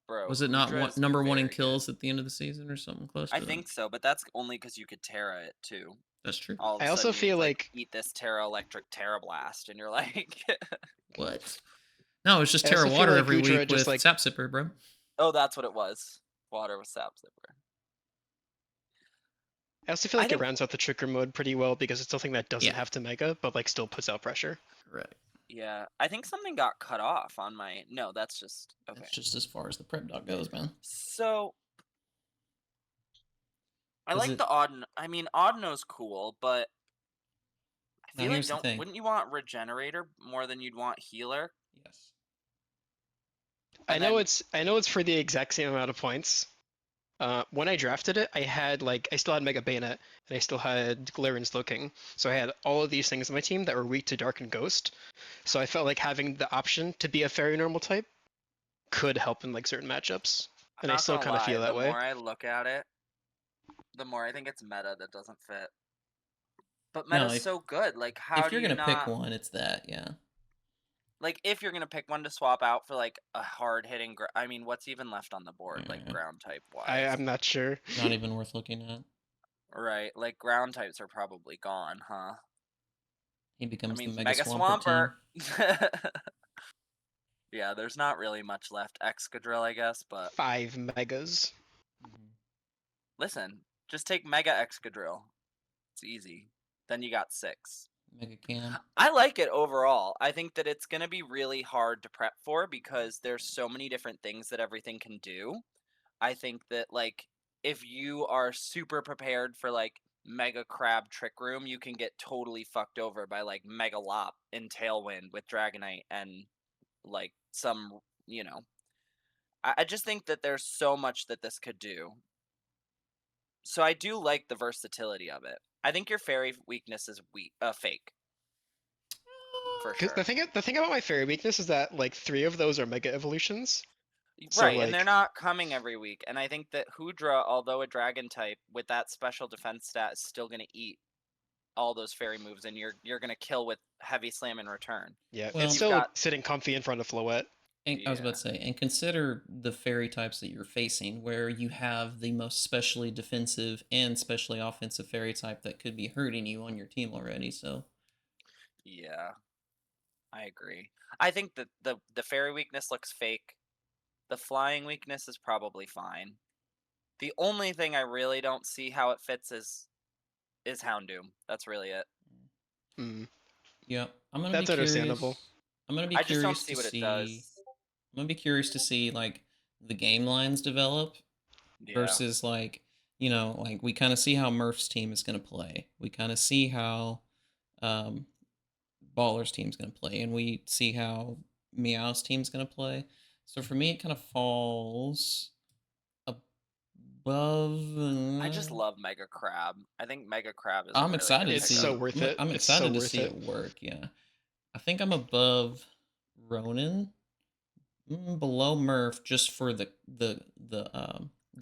Bro, Was it not Hudra is number 1 in very good. kills at the end of the season or something close I to that? think so, but that's only because you could Terra it too. That's true. All of I a also sudden, feel it's like like eat this Terra Electric Terra Blast, and you're like, What? No, it's just I Terra also feel Water like every Gudra week just with like Sap Sipper, bro. oh, that's what it was. Water with Sap Zipper. I also feel I like it think, rounds out the trigger mode pretty well because it's something that doesn't Yeah, have to mega, but like still puts out pressure. correct. yeah, I think something got cut off on my. No, that's just okay. That's just as far as the prep dot goes, man. So I Is like it? the odd. I mean, Oddno's cool, but I Now feel like here's the thing. wouldn't you want Regenerator more than you'd want Healer? Yes. I And know then it's for the exact same amount of points. When I drafted it, I still had Mega Bayonet and I still had Glare and Slow King. So I had all of these things on my team that were weak to Dark and Ghost. So I felt like having the option to be a Fairy normal type could help in like certain matchups. I'm And I not still gonna kind of lie, feel the that way. more I look at it, the more I think it's meta that doesn't fit. But No, meta's so good. Like, how if do you're you gonna pick not? one, it's that. Yeah. Like, if you're gonna pick one to swap out for like a hard hitting, I mean, what's even left on the board, like ground type wise? I'm not sure. Not even worth looking at. Right, like ground types are probably gone, huh? He I becomes the mean, Mega Mega Swampert Swampert. team. Yeah, there's not really much left. Excadrill, I guess, but 5 megas. listen, just take Mega Excadrill. It's easy. Then you got 6. Mega Cam. I like it overall. I think that it's going to be really hard to prep for because there's so many different things that everything can do. I think that like if you are super prepared for like Mega Crab Trick Room, you can get totally fucked over by like Mega Lop in Tailwind with Dragonite and like some, you know. I just think that there's so much that this could do. So I do like the versatility of it. I think your fairy weakness is fake for Because sure. the thing about my Fairy weakness is that like 3 of those are Mega Evolutions. So Right, and they're like not coming every week. And I think that Hudra, although a dragon type, with that special defense stat, is still going to eat all those fairy moves, and you're going to kill with heavy slam in return. yeah, Well, it's You've still got sitting comfy in front of Floette. and I was about yeah, to say, and consider the fairy types that you're facing, where you have the most specially defensive and specially offensive fairy type that could be hurting you on your team already. So yeah, I agree. I think that the fairy weakness looks fake. The flying weakness is probably fine. The only thing I really don't see how it fits is Houndoom. That's really it. Mm, yeah, I'm gonna be that's understandable. curious. I'm gonna be I just don't curious see to what it see. does. I'm gonna be curious to see like the game lines develop Yeah. versus like like we kind of see how Murph's team is gonna play. We kind of see how um, Baller's team's gonna play, and we see how Meow's team's gonna play. So for me, it kind of falls above. I just love Mega Crab. I think Mega Crab is a I'm really excited good to It's see. so pickup. worth it. I'm It's so excited to worth see it. it work. Yeah, I think I'm above Ronan, below Murph, just for the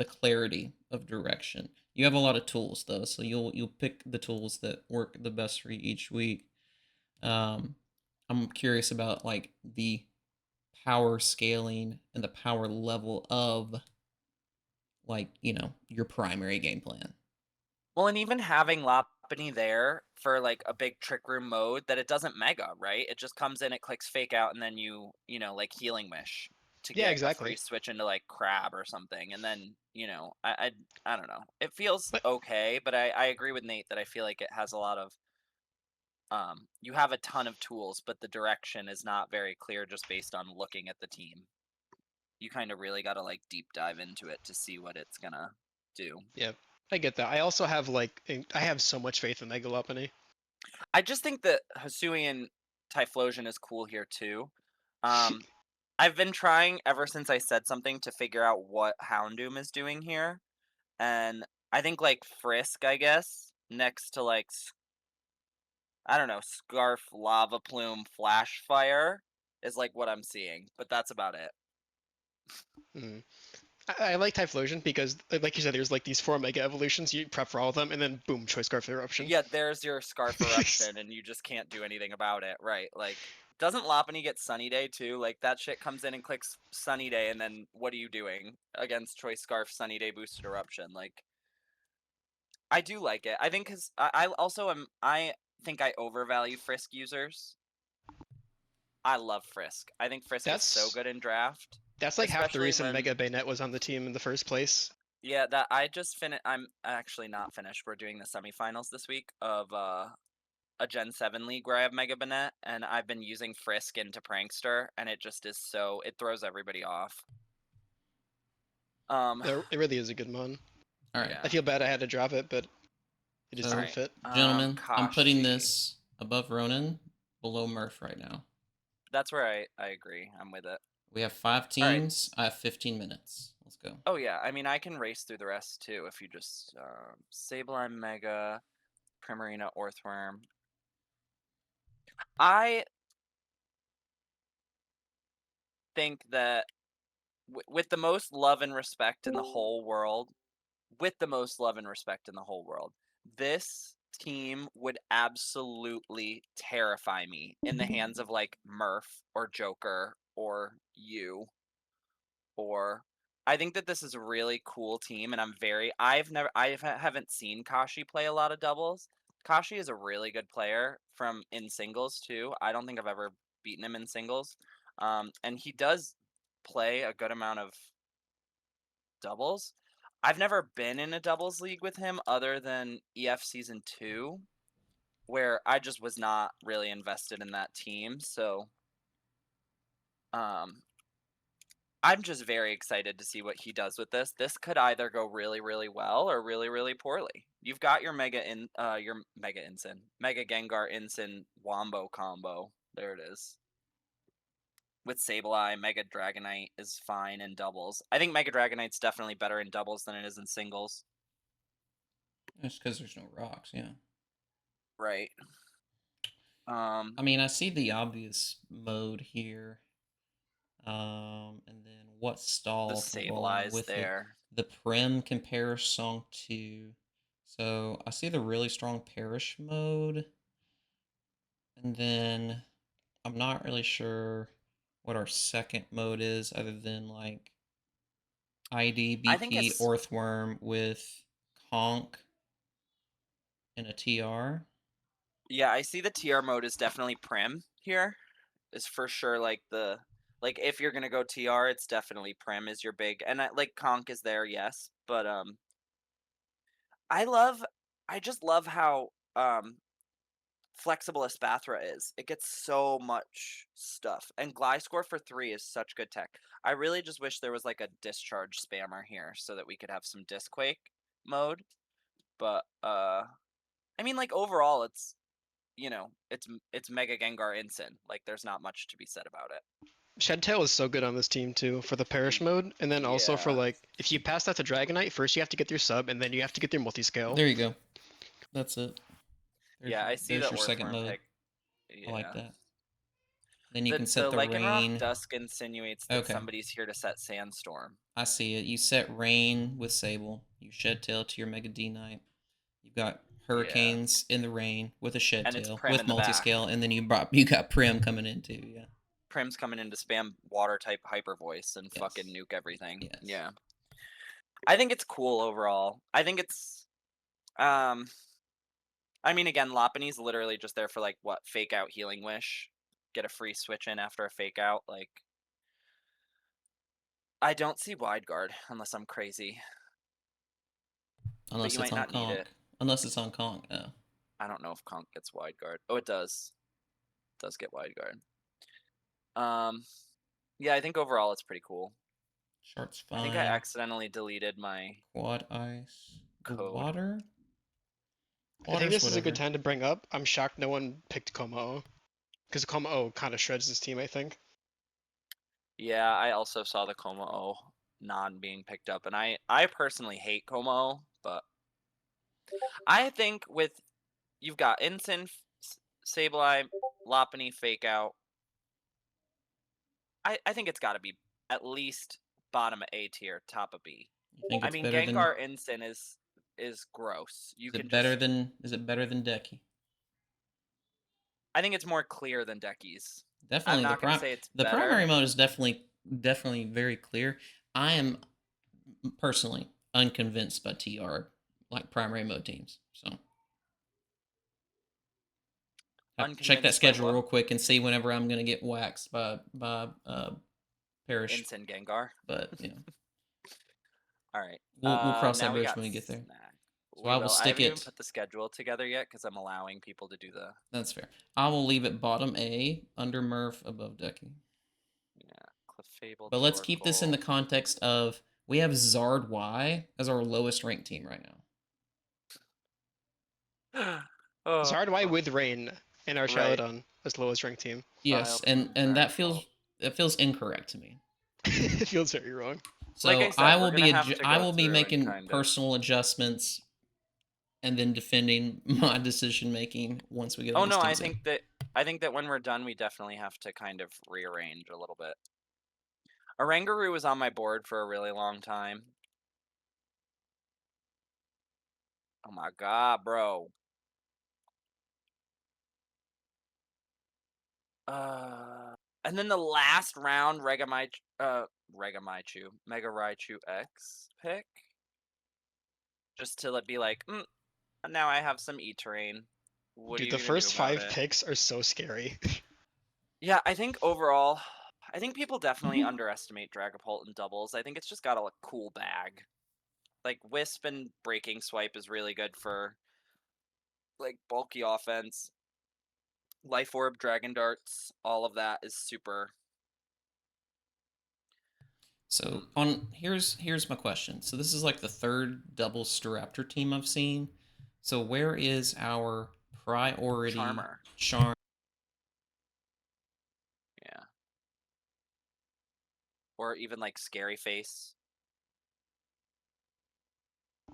clarity of direction. You have a lot of tools though, so you'll pick the tools that work the best for you each week. Um, I'm curious about like the power scaling and the power level of like your primary game plan. Well, and even having Lopunny there for like a big trick room mode that it doesn't mega, right? It just comes in, it clicks fake out, and then like Healing Wish to Yeah, get a free exactly. switch into like Crab or something. And then, I don't know. It feels But okay, but I agree with Nate that I feel like it has a lot of you have a ton of tools, but the direction is not very clear just based on looking at the team. You kind of really got to like deep dive into it to see what it's gonna do. yeah, I get that. I also have I have so much faith in Mega Lopunny. I just think that Hisuian Typhlosion is cool here too. I've been trying ever since I said something to figure out what Houndoom is doing here, and I think like Frisk, I guess, next to like I don't know, Scarf, Lava Plume, Flash Fire is like what I'm seeing, but that's about it. Mm. I like Typhlosion because, like you said, there's like these 4 Mega Evolutions. You prep for all of them, and then boom, Choice Scarf Eruption. Yeah, there's your Scarf Eruption, and you just can't do anything about it, right? Like, doesn't Lopunny get Sunny Day too? Like, that shit comes in and clicks Sunny Day, and then what are you doing against Choice Scarf Sunny Day Boosted Eruption? Like, I do like it. I think because I also am. I think I overvalue Frisk users. I love Frisk. I think Frisk is so good in draft, That's like half the especially reason when Mega Bayonet was on the team in the first place. yeah, that I just finished. I'm actually not finished. We're doing the semifinals this week of a Gen 7 league where I have Mega Banette, and I've been using Frisk into Prankster, and it just is so it throws everybody off. It really is a good mon. All right. Yeah. I feel bad I had to drop it, but it just didn't fit. Gentlemen, I'm putting Kashi. this above Ronin, below Murph right now. That's where I agree. I'm with it. We have 5 teams. I have 15 minutes. Let's go. Oh yeah, I mean I can race through the rest too if you just Sableye, Mega, Primarina, Orthworm. I think that with the most love and respect in the whole world, this team would absolutely terrify me in the hands of like Murph or Joker or you. Or I think that this is a really cool team, and I haven't seen Kashi play a lot of doubles. Kashi is a really good player in singles too. I don't think I've ever beaten him in singles, and he does play a good amount of doubles. I've never been in a doubles league with him other than EF Season 2, where I just was not really invested in that team. So, I'm just very excited to see what he does with this. This could either go really, really well or really, really poorly. You've got your Mega Gengar Ensign Wombo combo. There it is. With Sableye, Mega Dragonite is fine in doubles. I think Mega Dragonite's definitely better in doubles than it is in singles. That's because there's no rocks, yeah. Right. I mean, I see the obvious mode here. And then what stall The to roll on Sableye's with there. it. The Prim can perish song 2. So I see the really strong perish mode. And then I'm not really sure what our second mode is other than like ID, BP, Orthworm with Conk and a TR. Yeah, I see the TR mode is definitely Prim here. Is for sure like if you're gonna go TR, it's definitely Prim is your big, and like Conk is there, yes, but I just love how flexible Espathra is. It gets so much stuff, and Gliscor for 3 is such good tech. I really just wish there was like a discharge spammer here so that we could have some Disquake mode, but I mean like overall it's it's Mega Gengar Ensign. Like there's not much to be said about it. Shedtail is so good on this team too for the perish mode, and then also for like if you pass that to Dragonite, first you have to get through sub, and then you have to get through multi-scale. There you go. That's it. I see the your second mode. pick. Yeah. I like that. Then you can set the Lycanroc rain. Dusk insinuates that somebody's here to set Sandstorm. I see it. You set rain with Sable. You shed tail to your Mega D Knight. You've got Hurricanes in the rain with a shed tail with multi-scale, and then you got Prim coming in too. Yeah. Prim's coming in to spam water type Hyper Voice and fucking nuke everything. Yes. Yeah. I think it's cool overall. I think it's I mean again, Lopunny's literally just there for like what, fake out Healing Wish. Get a free switch in after a fake out, like I don't see Wide Guard unless I'm crazy. Unless it's on Conk. Unless it's on Conk, yeah. I don't know if Conk gets Wide Guard. Oh, it does. It does get Wide Guard. Yeah, I think overall it's pretty cool. Shark's fine. I think I accidentally deleted my Quad Ice code. Water. I think this is a good time to bring up. I'm shocked no one picked Como-O, because Como-O kind of shreds this team, I think. Yeah, I also saw the Como-O non being picked up, and I personally hate Como-O, but I think you've got Ensign, Sableye, Lopunny, Fake Out. I think it's got to be at least bottom of A tier, top of B. You think I it's mean, better Gengar Instant is gross. You is it can better just. is it better than Decky? I think it's more clear than Decky's. I'm Definitely not gonna say it's the better. primary mode is definitely very clear. I am personally unconvinced by TR like primary mode teams. So check that Unconvinced by schedule what? real quick and see whenever I'm gonna get waxed by Parish. Instant Gengar. But yeah, All right. we'll cross that Now we bridge got when we get there. Snack. So We I will will. I stick haven't even it. put the schedule together yet because I'm allowing people to do the. That's fair. I will leave it bottom A, under Murph, above Decky. Yeah, Clefable, But let's keep this in the Torkoal. context of we have Zard Y as our lowest ranked team right Oh, Zard Y with Rain in our right. Shalodon as lowest ranked team. Yes, and that feels incorrect to me. It feels very wrong. Like I So said, we're gonna have to I go will be through and making kind of. personal adjustments and then defending my decision making once we get Oh all these no, teams in. I think that when we're done, we definitely have to kind of rearrange a little bit. Oranguru was on my board for a really long time. Oh my god, bro. And then the last round, Mega Raichu X pick, just to be like, now I have some E-Terrain. What are Dude, you the gonna do first about 5 it? picks are so scary. Yeah, I think overall, I think people definitely underestimate Dragapult in doubles. I think it's just got a cool bag. Like Wisp and Breaking Swipe is really good for like bulky offense. Life Orb, Dragon Darts, all of that is super. So here's my question. So this is like the third double Staraptor team I've seen. So where is our priority Charmer. charm? Yeah. Or even like Scary Face.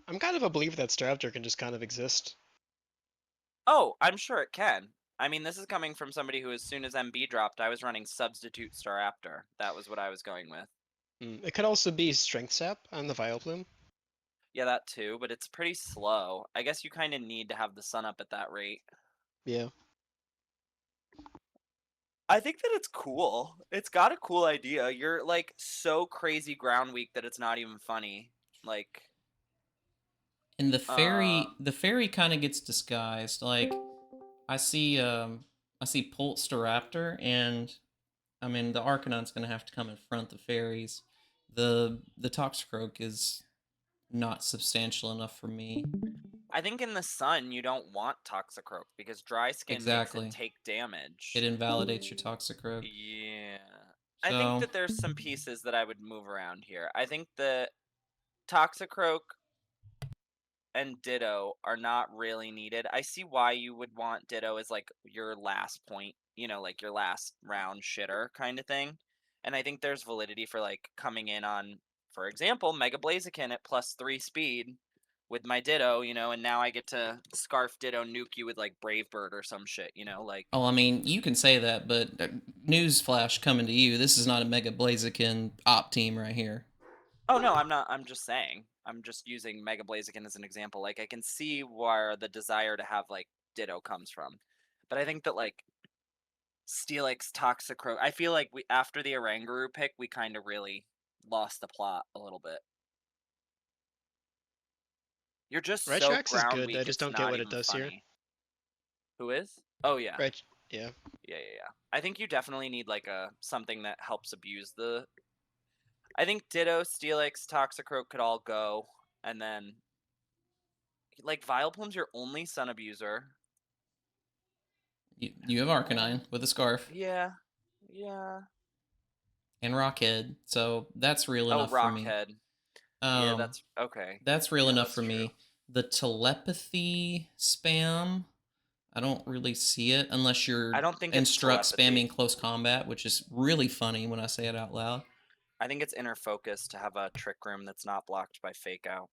I'm kind of a believer that Staraptor can just kind of exist. Oh, I'm sure it can. I mean, this is coming from somebody who, as soon as MB dropped, I was running Substitute Staraptor. That was what I was going with. It could also be Strength Sap on the Vileplume. Yeah, that too, but it's pretty slow. I guess you kind of need to have the sun up at that rate. Yeah. I think that it's cool. It's got a cool idea. You're like so crazy ground weak that it's not even funny. Like, and the fairy kind of gets disguised. Like I see Polsteraptor, and I mean the Arcanon's gonna have to come in front the fairies. The Toxicroak is not substantial enough for me. I think in the sun you don't want Toxicroak because dry skin makes it take damage. It invalidates your Toxicroak. Yeah. So, I think that there's some pieces that I would move around here. I think that Toxicroak and Ditto are not really needed. I see why you would want Ditto as like your last point, like your last round shitter kind of thing. And I think there's validity for like coming in on, for example, Mega Blaziken at +3 speed with my Ditto, and now I get to Scarf Ditto nuke you with like Brave Bird or some shit, like. Oh, I mean, you can say that, but newsflash coming to you, this is not a Mega Blaziken op team right here. Oh no, I'm not. I'm just saying. I'm just using Mega Blaziken as an example. Like I can see where the desire to have like Ditto comes from, but I think that like Steelix, Toxicroak. I feel like we after the Oranguru pick, we kind of really lost the plot a little bit. You're just so Retrax is ground good. weak. I just don't get what it does funny. here. Who is? Oh yeah. Yeah. Yeah. I think you definitely need like something that helps abuse the. I think Ditto, Steelix, Toxicroak could all go, and then like Vileplume's your only Sun Abuser. You have Arcanine with a Scarf. Yeah. And Rockhead, so that's real enough for me. Rockhead. Yeah, that's okay. That's real enough for me. The telepathy spam, I don't really see it unless you're I don't think instruct spamming close combat, which is really funny when I say it out loud. I think it's inner focus to have a trick room that's not blocked by fake out.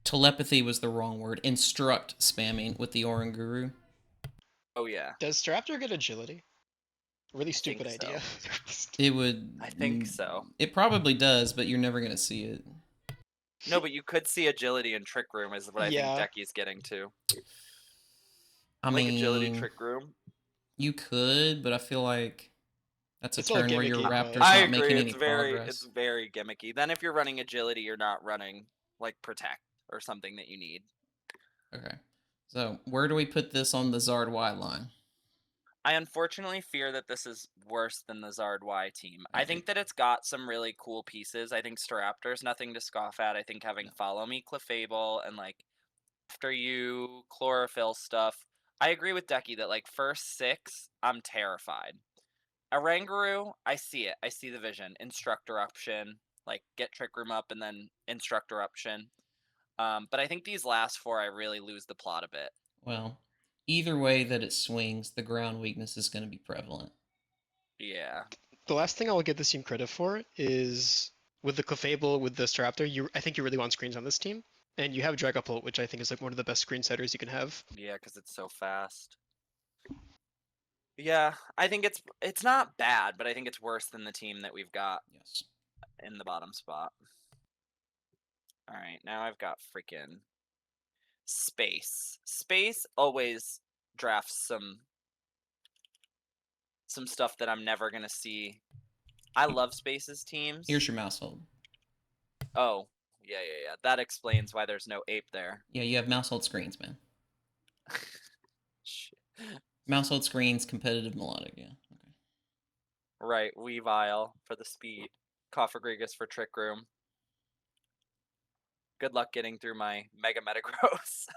Telepathy was the wrong word. Instruct spamming with the Oranguru. Oh yeah. Does Staraptor get agility? Really stupid idea. So. It would. I think so. It probably does, but you're never gonna see it. No, but you could see agility in Trick Room is what I think Decky's getting to. I mean, agility Trick Room. You could, but I feel like that's a it's turn where your Raptor's I not agree. making any progress. It's very gimmicky. Then if you're running agility, you're not running like Protect or something that you need. Okay. So where do we put this on the Zard Y line? I unfortunately fear that this is worse than the Zard Y team. I think that it's got some really cool pieces. I think Staraptor's nothing to scoff at. I think having Follow Me, Clefable, and like After You, Chlorophyll stuff. I agree with Decky that like first 6, I'm terrified. Oranguru, I see it. I see the vision. Instruct Eruption, like get Trick Room up and then Instruct Eruption. But I think these last 4, I really lose the plot a bit. Well, either way that it swings, the ground weakness is going to be prevalent. Yeah. The last thing I will give this team credit for is with the Clefable, with the Staraptor, I think you really want screens on this team. And you have Dragapult, which I think is like one of the best screen setters you can have. Yeah, because it's so fast. Yeah, I think it's not bad, but I think it's worse than the team that we've got in the bottom spot. All right, now I've got freaking Space. Space always drafts some stuff that I'm never gonna see. I love Space's teams. Here's your mouse hold. Oh, yeah. That explains why there's no ape there. Yeah, you have mouse hold screens, man. Mouse hold screens, competitive melodic, yeah. Okay. Right, Weavile for the speed. Cofagrigus for Trick Room. Good luck getting through my Mega Metagross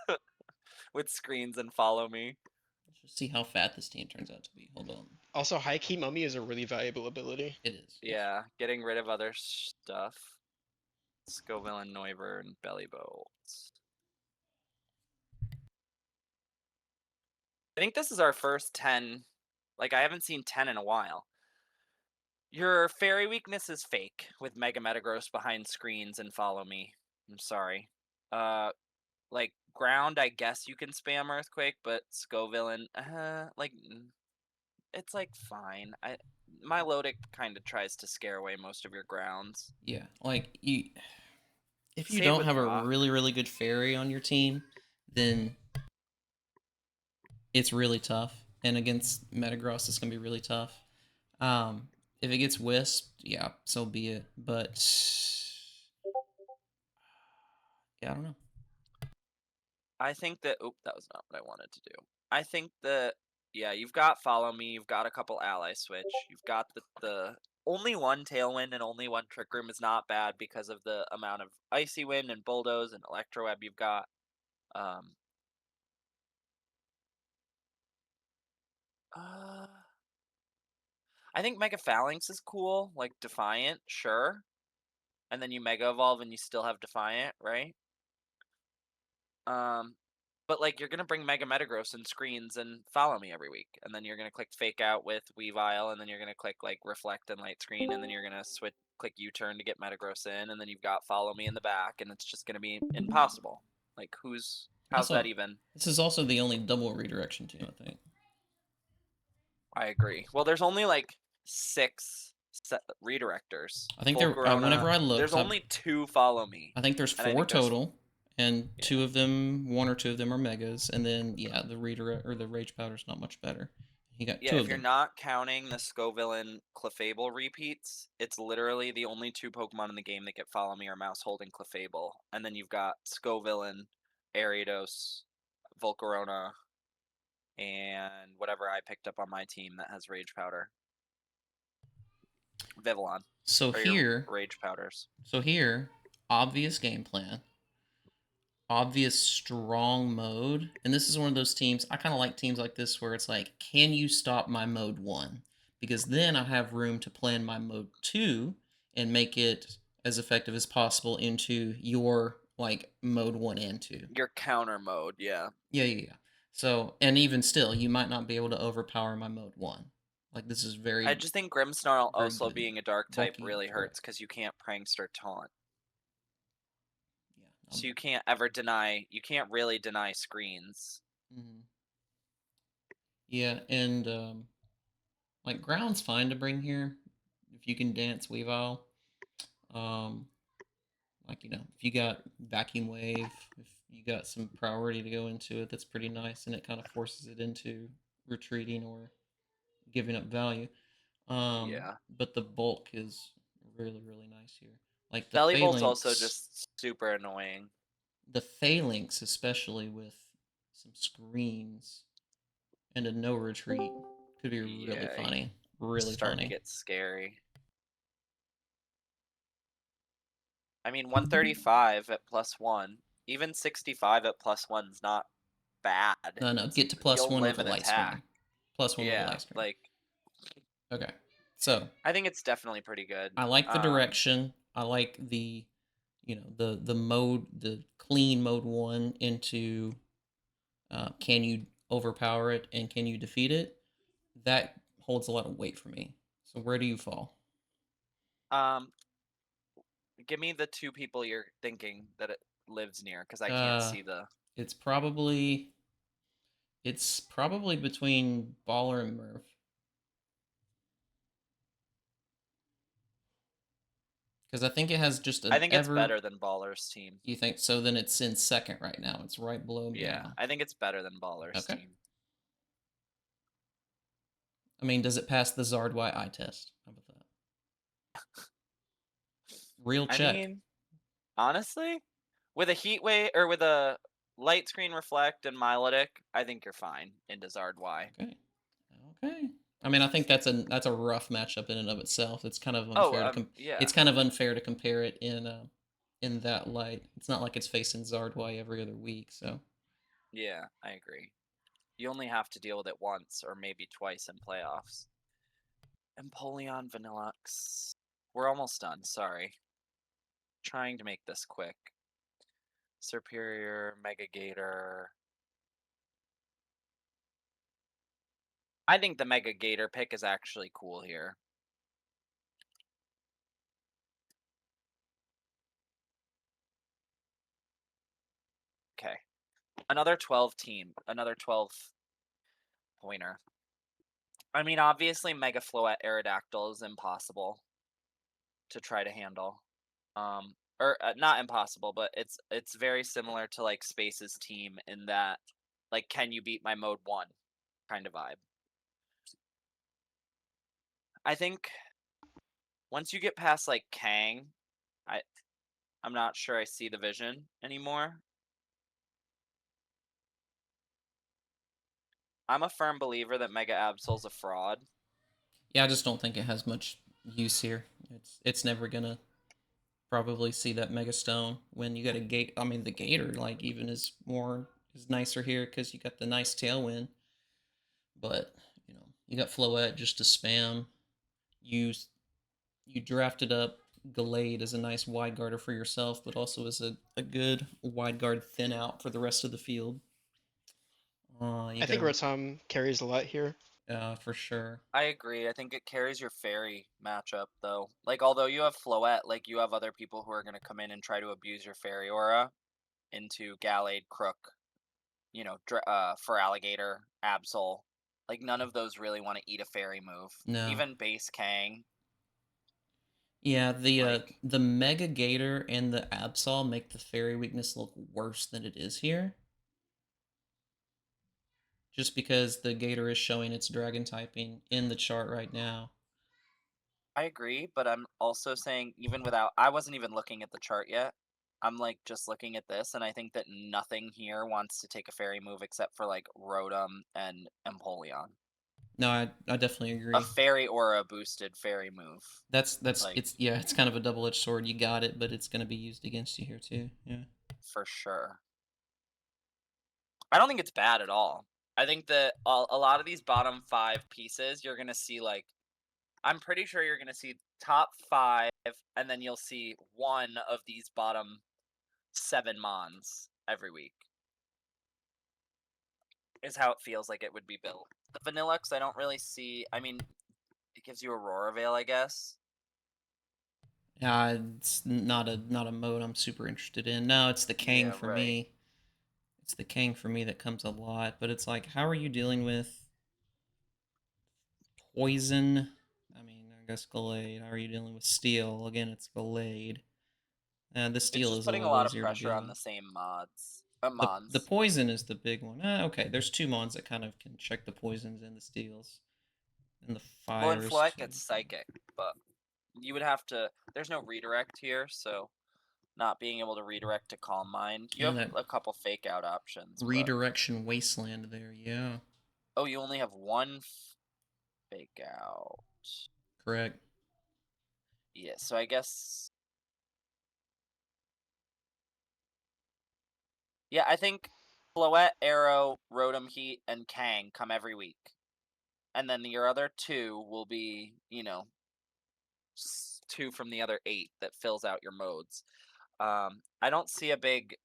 with screens and Follow Me. Let's just see how fat this team turns out to be. Hold on. Also, High Key Mummy is a really valuable ability. It is. Yeah, getting rid of other stuff. Scoville and Noivern and Bellybolt. I think this is our first 10. Like, I haven't seen 10 in a while. Your fairy weakness is fake with Mega Metagross behind screens and Follow Me. I'm sorry. Like, ground, I guess you can spam Earthquake, but Scoville and, like, it's, like, fine. My Milotic kind of tries to scare away most of your grounds. Yeah, like, if you don't have a really, really good fairy on your team, then it's really tough. And against Metagross, it's going to be really tough. If it gets Wisped, yeah, so be it. But, yeah, I don't know. I think that, that was not what I wanted to do. I think that, yeah, you've got Follow Me, you've got a couple Ally Switch, you've got the only one Tailwind and only one Trick Room is not bad because of the amount of Icy Wind and Bulldoze and Electro Web you've got. I think Mega Phalanx is cool, like Defiant, sure. And then you Mega Evolve and you still have Defiant, right? But like you're gonna bring Mega Metagross and screens and Follow Me every week, and then you're gonna click Fake Out with Weavile, and then you're gonna click like Reflect and Light Screen, and then you're gonna click U-turn to get Metagross in, and then you've got Follow Me in the back, and it's just gonna be impossible. Like how's that even? This is also the only double redirection team, I think. I agree. Well, there's only like 6 redirectors. I think whenever I look, there's only 2 Follow Me. I think there's 4 total. And 2 of them, 1 or 2 of them are megas, and then the redirect or the Rage Powder's not much better. You got 2 of them. If you're not counting the Scoville and Clefable repeats, it's literally the only 2 Pokemon in the game that get Follow Me or Mouse holding Clefable, and then you've got Scoville and Ariados, Volcarona, and whatever I picked up on my team that has Rage Powder. Vivillon. So here, Rage Powders. So here, obvious game plan. Obvious strong mode, and this is one of those teams I kind of like teams like this where it's like, can you stop my mode 1? Because then I have room to plan my mode 2 and make it as effective as possible into your like mode 1 and 2. Your counter mode, yeah. Yeah. So, and even still, you might not be able to overpower my mode 1. Like this is very. I just think Grimmsnarl also being a dark type really hurts because you can't Prankster Taunt. So you can't ever you can't really deny screens. Yeah, and like ground's fine to bring here if you can dance Weavile. Like, you know, if you got vacuum wave, if you got some priority to go into it, that's pretty nice, and it kind of forces it into retreating or giving up value. Yeah. But the bulk is really, really nice here. Like the Belly Bolt's phalanx, also just super annoying. the phalanx, especially with some screens and a no retreat, could be really funny. Really Starting funny. to get scary. I mean, 135 at +1, even 65 at +1's not bad. No, get to +1 You'll with live a an light attack. screen. +1 with a light screen. Like. Okay, so I think it's definitely pretty good. I like the direction. I like the, you know, the mode, the clean mode 1 into can you overpower it and can you defeat it? That holds a lot of weight for me. So where do you fall? Give me the 2 people you're thinking that it lives near, because I can't see the. It's probably between Baller and Murph. Because I think it has just an I think it's better than Baller's team. You think so? Then it's in second right now. It's right below me. Yeah, I think it's better than Baller's Okay. team. I mean, does it pass the Zardwy eye test? How about that? Real check. I mean, honestly, with a heat wave or with a light screen reflect and Milotic, I think you're fine into Zardwy. Okay. I mean, I think that's a rough matchup in and of itself. It's kind of unfair it's kind of unfair to compare it in that light. It's not like it's facing Zardwy every other week, so. Yeah, I agree. You only have to deal with it once or maybe twice in playoffs. Empoleon Vanillux. We're almost done, sorry. Trying to make this quick. Superior, Mega Gator. I think the Mega Gator pick is actually cool here. Okay. Another 12 team. Another 12 pointer. I mean, obviously, Mega Floette Aerodactyl is impossible to try to handle. Or not impossible, but it's very similar to like Space's team in that, like, can you beat my mode 1 kind of vibe. I think once you get past like Kang, I'm not sure I see the vision anymore. I'm a firm believer that Mega Absol's a fraud. Yeah, I just don't think it has much use here. It's never gonna probably see that Mega Stone when you got a gate. I mean, the Gator like even is nicer here because you got the nice tailwind. But you know, you got Floette just to spam. You drafted up Gallade as a nice wide guarder for yourself, but also as a good wide guard thin out for the rest of the field. I think Rotom carries a lot here. For sure. I agree. I think it carries your fairy matchup, though. Like, although you have Floette, like, you have other people who are going to come in and try to abuse your fairy aura into Gallade, Crook, you know, for Alligator, Absol. Like, none of those really want to eat a fairy move. No. Even base Kang. Yeah, the Mega Gator and the Absol make the fairy weakness look worse than it is here. Just because the Gator is showing its dragon typing in the chart right now. I agree, but I'm also saying even without, I wasn't even looking at the chart yet. I'm like just looking at this, and I think that nothing here wants to take a fairy move except for like Rotom and Empoleon. No, I definitely agree. A fairy or a boosted fairy move. That's like, it's kind of a double-edged sword. You got it, but it's going to be used against you here too. Yeah. For sure. I don't think it's bad at all. I think that a lot of these bottom 5 pieces, you're going to see like, I'm pretty sure you're going to see top 5, and then you'll see one of these bottom 7 Mons every week. Is how it feels like it would be built. The Vanillux, I don't really see. I mean, it gives you Aurora Veil, I guess. It's not a mode I'm super interested in. No, it's the Kang for me. It's the Kang for me that comes a lot, but it's like, how are you dealing with poison. I mean, I guess Gallade. How are you dealing with steel? Again, it's Gallade. The It's steel just is a putting a little lot of easier to pressure deal on the with. same mods. The Mons. poison is the big one. Okay, there's 2 mons that kind of can check the poisons and the steels. And the Well, and fires Floette too. gets psychic, but you would have to. There's no redirect here, so not being able to redirect to Calm Mind. You have a couple fake out options. Redirection Wasteland there, yeah. Oh, you only have one fake out. Correct. Yeah, so I guess. Yeah, I think Floette, Arrow, Rotom Heat, and Kang come every week. And then your other 2 will be, 2 from the other 8 that fills out your modes. I don't see a big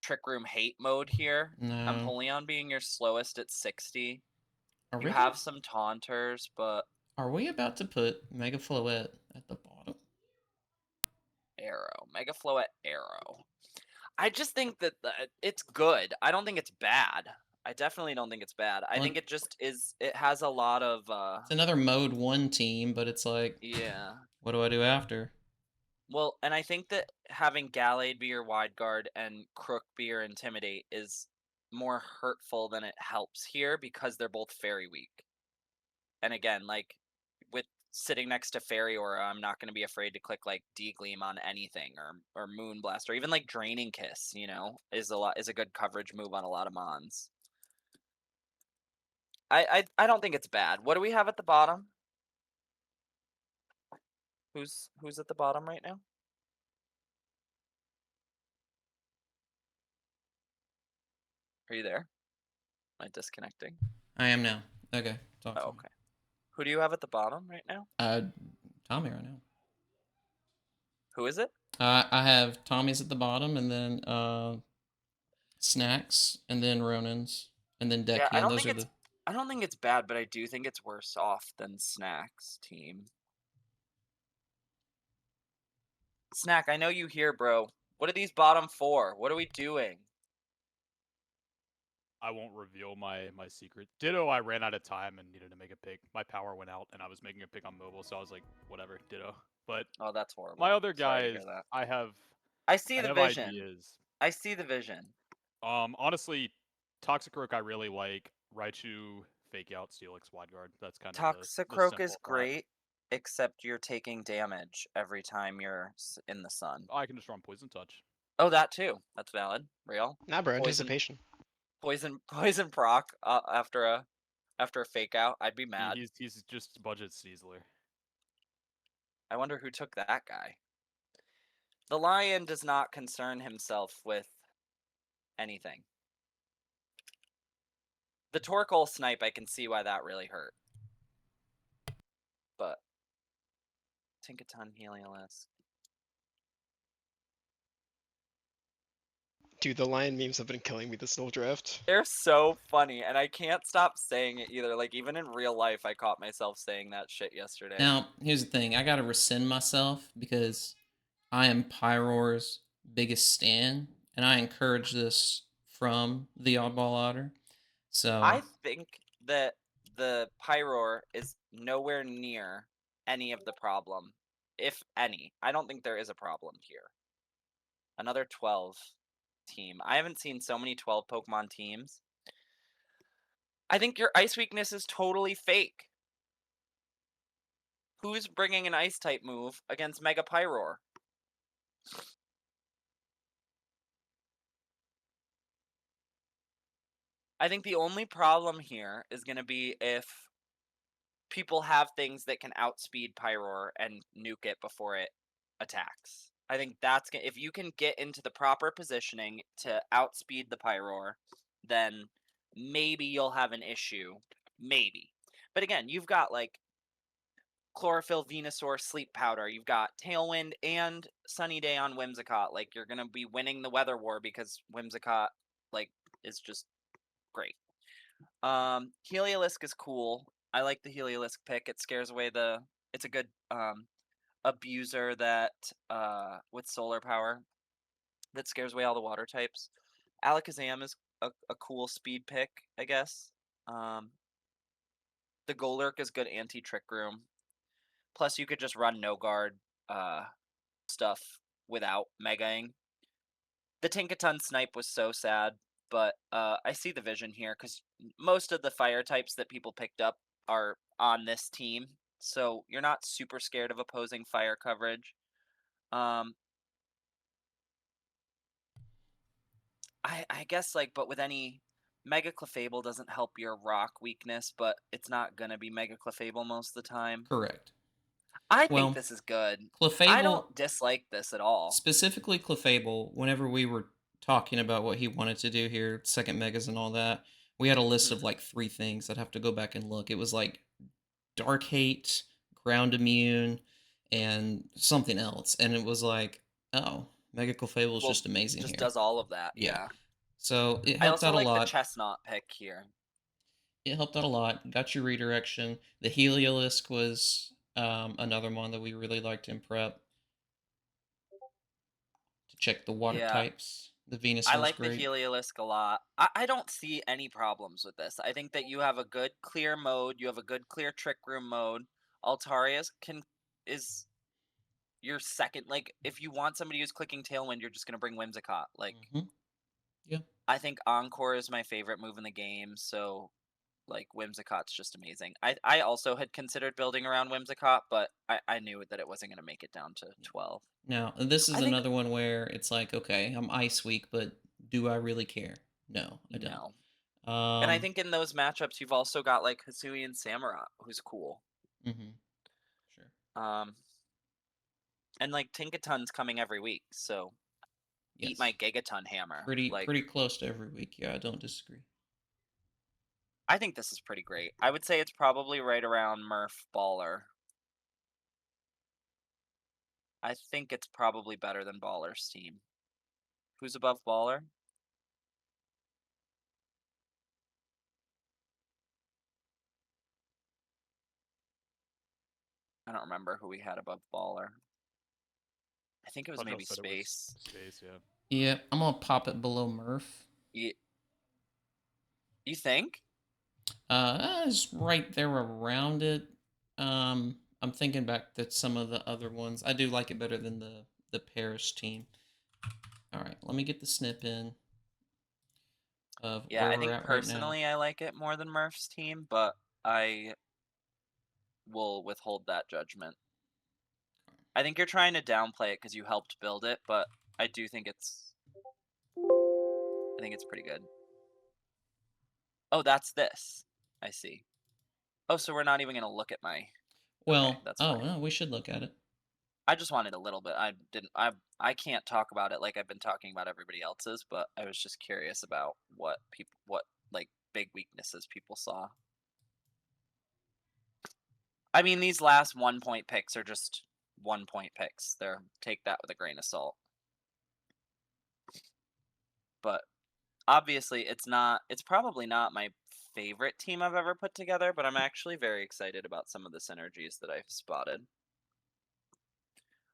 Trick Room hate mode here. No. Empoleon being your slowest at 60. You have some taunters, but... Are we about to put Mega Floette at the bottom? Arrow. Mega Floette Arrow. I just think that it's good. I don't think it's bad. I definitely don't think it's bad. I think it just is... It has a lot of... It's another Mode 1 team, but it's like... Yeah. What do I do after? Well, and I think that having Gallade be your wide guard and Crook be your Intimidate is more hurtful than it helps here because they're both Fairy weak. And again, like, with sitting next to Fairy Aura, I'm not going to be afraid to click, like, D-Gleam on anything, or Moonblast, or even, like, Draining Kiss, is a good coverage move on a lot of Mons. I don't think it's bad. What do we have at the bottom? Who's at the bottom right now? Are you there? Am I disconnecting? I am now. Okay. Oh, okay. Who do you have at the bottom right now? Tommy right now. Who is it? I have Tommy's at the bottom, and then Snacks, and then Ronin's, and then Decky. Yeah, I don't think it's bad, but I do think it's worse off than Snacks' team. Snack, I know you here, bro. What are these bottom 4? What are we doing? I won't reveal my secret. Ditto, I ran out of time and needed to make a pick. My power went out, and I was making a pick on mobile, so I was like, whatever, ditto. But oh, that's horrible. My other guys, I see the vision. Ideas. I see the vision. Honestly, Toxicroak I really like. Raichu, Fake Out, Steelix, Wide Guard. That's kind of Toxicroak is great, except you're taking damage every time you're in the sun. I can just run Poison Touch. Oh, that too. That's valid. Real. Nah, bro, anticipation. Poison proc after a Fake Out. I'd be mad. He's just budget Sneasler. I wonder who took that guy. The Lion does not concern himself with anything. The Torkoal snipe, I can see why that really hurt. But Tinkaton, Heliolisk. Dude, the lion memes have been killing me this whole draft. They're so funny, and I can't stop saying it either. Like, even in real life, I caught myself saying that shit yesterday. Now, here's the thing. I gotta rescind myself because I am Pyroar's biggest stan, and I encourage this from the Oddball Otter. So I think that the Pyroar is nowhere near any of the problem, if any. I don't think there is a problem here. Another 12 team. I haven't seen so many 12 Pokemon teams. I think your Ice weakness is totally fake. Who's bringing an Ice type move against Mega Pyroar? I think the only problem here is going to be if people have things that can outspeed Pyroar and nuke it before it attacks. I think that's if you can get into the proper positioning to outspeed the Pyroar, then maybe you'll have an issue. Maybe. But again, you've got like Chlorophyll, Venusaur, Sleep Powder. You've got Tailwind and Sunny Day on Whimsicott. Like, you're going to be winning the weather war because Whimsicott, like, is just great. Heliolisk is cool. I like the Heliolisk pick. It scares away it's a good abuser that with solar power that scares away all the water types. Alakazam is a cool speed pick, I guess. The Golurk is good anti-Trick Room. Plus, you could just run no guard stuff without megaing. The Tinkaton snipe was so sad, but I see the vision here because most of the fire types that people picked up are on this team, so you're not super scared of opposing fire coverage. I guess but with any Mega Clefable doesn't help your rock weakness, but it's not gonna be Mega Clefable most of the time. Correct. I think Well, this is good. Clefable, I don't dislike this at all. Specifically Clefable, whenever we were talking about what he wanted to do here, second megas and all that, we had a list of like 3 things. I'd have to go back and look. It was like Dark Hate, Ground Immune, and something else. And it was like, oh, Mega Clefable is just amazing just here. does all of that, yeah. So it I helped also out a like the lot. Chestnut pick here. It helped out a lot. Got your redirection. The Heliolisk was another one that we really liked in prep. To check the water types. The Venus I was like great. the Heliolisk a lot. I don't see any problems with this. I think that you have a good clear mode. You have a good clear Trick Room mode. Altaria is your second. Like, if you want somebody who's clicking Tailwind, you're just going to bring Whimsicott. Like, yeah. I think Encore is my favorite move in the game, so like Whimsicott's just amazing. I also had considered building around Whimsicott, but I knew that it wasn't going to make it down to 12. Now, this is another one where it's like, okay, I'm ice weak, but do I really care? No, I don't. No. And I think in those matchups, you've also got like Hisui and Samurott, who's cool. Sure. And like Tinkaton's coming every week, so eat my Gigaton hammer. Pretty close to every week. Yeah, I don't disagree. I think this is pretty great. I would say it's probably right around Murph Baller. I think it's probably better than Baller's team. Who's above Baller? I don't remember who we had above Baller. I think it was maybe Space. Space, yeah. Yeah, I'm gonna pop it below Murph. Yeah. You think? It's right there around it. I'm thinking back to some of the other ones. I do like it better than the Paris team. All right, let me get the snip in. Yeah, I think personally I like it more than Murph's team, but I will withhold that judgment. I think you're trying to downplay it because you helped build it, but I do think it's pretty good. Oh, that's this. I see. Oh, so we're not even gonna look at my. Well, okay, that's fine. No, we should look at it. I just wanted a little bit. I can't talk about it like I've been talking about everybody else's, but I was just curious about what like big weaknesses people saw. I mean, these last 1-point picks are just 1-point picks. Take that with a grain of salt. But obviously, it's probably not my favorite team I've ever put together, but I'm actually very excited about some of the synergies that I've spotted.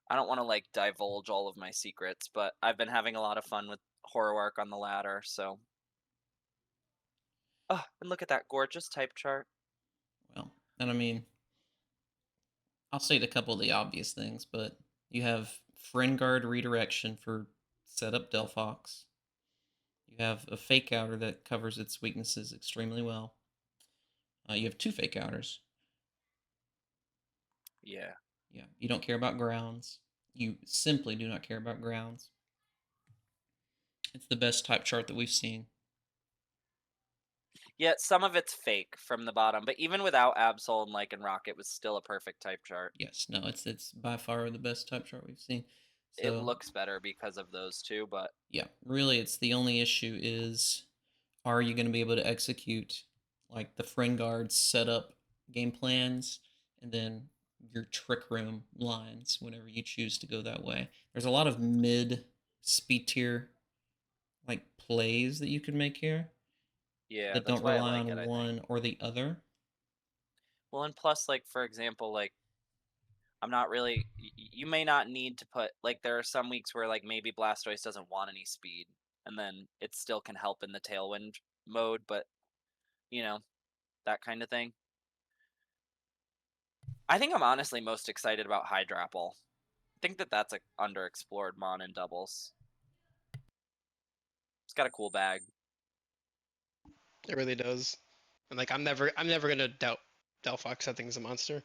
I don't want to like divulge all of my secrets, but I've been having a lot of fun with Horror Arc on the ladder, so. Oh, and look at that gorgeous type chart. Well, and I mean, I'll state a couple of the obvious things, but you have Friend Guard redirection for setup Delphox. You have a fake outer that covers its weaknesses extremely well. You have 2 fake outers. Yeah. Yeah. You don't care about grounds. You simply do not care about grounds. It's the best type chart that we've seen. Yeah, some of it's fake from the bottom, but even without Absol and Lycan Rock, it was still a perfect type chart. Yes, no, it's by far the best type chart we've seen. So, it looks better because of those two, but yeah, really, it's the only issue is, are you going to be able to execute like the Friend Guard setup game plans and then your Trick Room lines whenever you choose to go that way? There's a lot of mid speed tier like plays that you can make here. Yeah, that don't rely on one or the other. Well, and plus, like, for example, like, I'm not really. You may not need to put like. There are some weeks where like maybe Blastoise doesn't want any speed, and then it still can help in the Tailwind mode, but you know, that kind of thing. I think I'm honestly most excited about Hydrapple. I think that's a underexplored mon in doubles. It's got a cool bag. It really does. And like I'm never gonna doubt Delphox. I think is a monster.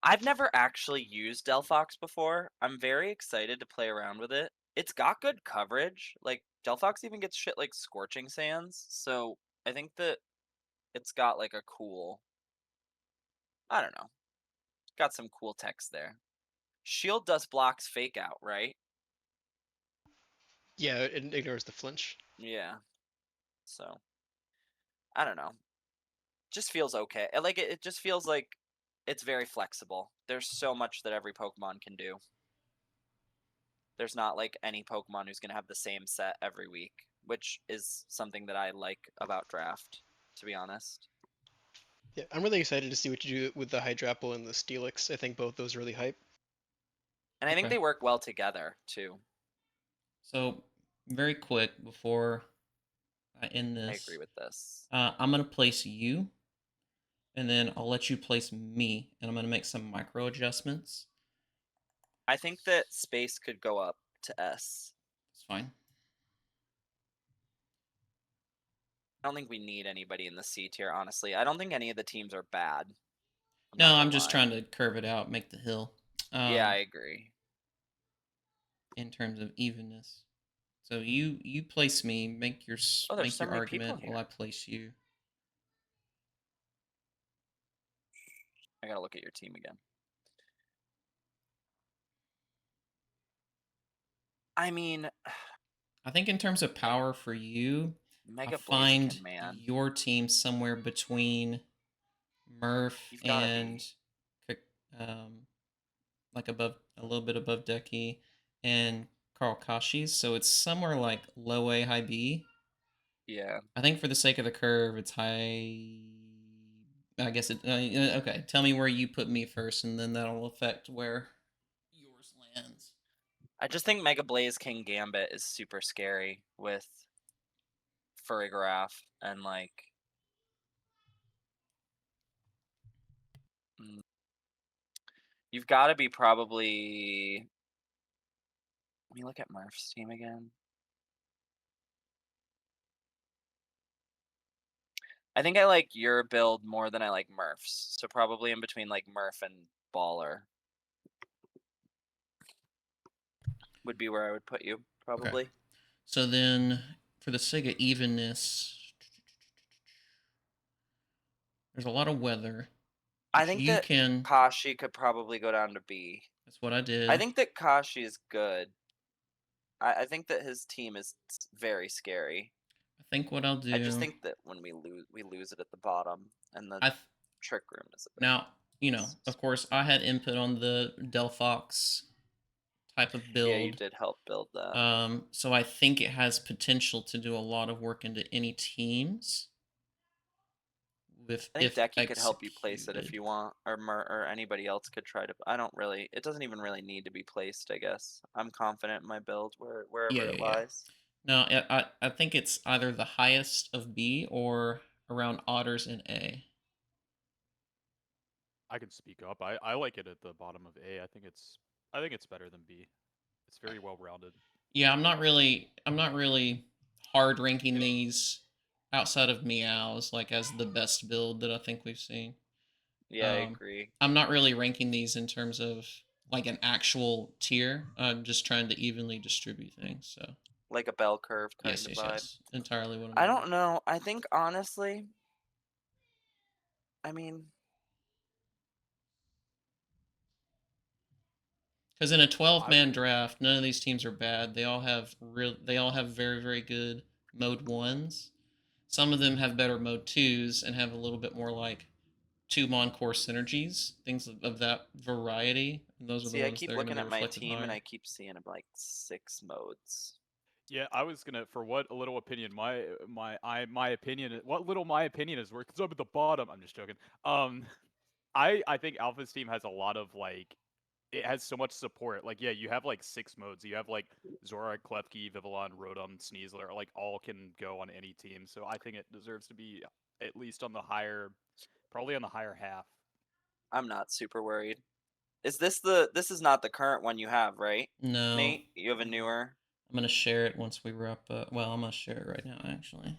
I've never actually used Delphox before. I'm very excited to play around with it. It's got good coverage. Like Delphox even gets shit like Scorching Sands, so I think that it's got like a cool, I don't know, got some cool text there. Shield Dust blocks Fake Out, right? Yeah, it ignores the flinch. Yeah. So I don't know. Just feels okay. Like it just feels like it's very flexible. There's so much that every Pokemon can do. There's not like any Pokemon who's going to have the same set every week, which is something that I like about Draft, to be honest. Yeah, I'm really excited to see what you do with the Hydrapple and the Steelix. I think both those are really hype. And I think they work well together, too. So, very quick before I end this. I agree with this. I'm going to place you, and then I'll let you place me, and I'm going to make some micro adjustments. I think that space could go up to S. It's fine. I don't think we need anybody in the C tier, honestly. I don't think any of the teams are bad. No, I'm just trying to curve it out, make the hill. Yeah, I agree. In terms of evenness. So you place me, make your argument while I place you. I gotta look at your team again. I mean, I think in terms of power for you, Mega I find Blaziken, man. your team somewhere between Murph and like above, a little bit above Decky and Carl Kashi's. So it's somewhere like low A, high B. Yeah. I think for the sake of the curve, it's high. I guess it. Okay, tell me where you put me first, and then that'll affect where yours lands. I just think Mega Blaziken Gambit is super scary with Furrygraph and like. You've got to be probably. Let me look at Murph's team again. I think I like your build more than I like Murph's. So probably in between like Murph and Baller would be where I would put you, probably. Okay. So then for the sake of evenness, there's a lot of weather. I think that Kashi could probably go down to B. That's what I did. I think that Kashi is good. I think that his team is very scary. I think what I'll do. I just think that when we lose it at the bottom, and the Trick Room is a bit. Now, of course, I had input on the Delphox type of build. Yeah, you did help build that. So I think it has potential to do a lot of work into any teams. I think Decky could help you place it if you want, or anybody else could try to. I don't really. It doesn't even really need to be placed. I guess I'm confident in my build wherever it lies. No, I think it's either the highest of B or around Otters in A. I can speak up. I like it at the bottom of A. I think it's better than B. It's very well rounded. Yeah, I'm not really hard ranking these outside of Meows like as the best build that I think we've seen. Yeah, I agree. I'm not really ranking these in terms of like an actual tier. I'm just trying to evenly distribute things. So like a bell curve kind of vibe. Yes, entirely what I don't know. I think honestly, I mean, because in a 12-man draft, none of these teams are bad. They all have very, very good mode 1s. Some of them have better mode 2s and have a little bit more like 2-mon core synergies, things of that variety. And those are the ones I keep that are looking at my reflected team high. and I keep seeing like 6 modes. Yeah, I was gonna, for what a little opinion my opinion, what little my opinion is worth, because I'm at the bottom. I'm just joking. I think Alpha's team has a lot of like, it has so much support. Like, yeah, you have like 6 modes. You have like Zora, Klefki, Vivillon, Rotom, Sneasler, like all can go on any team. So I think it deserves to be at least on the higher, probably on the higher half. I'm not super worried. This is not the current one you have, right? No. Nate, you have a newer. I'm gonna share it once we wrap up. Well, I'm gonna share it right now, actually.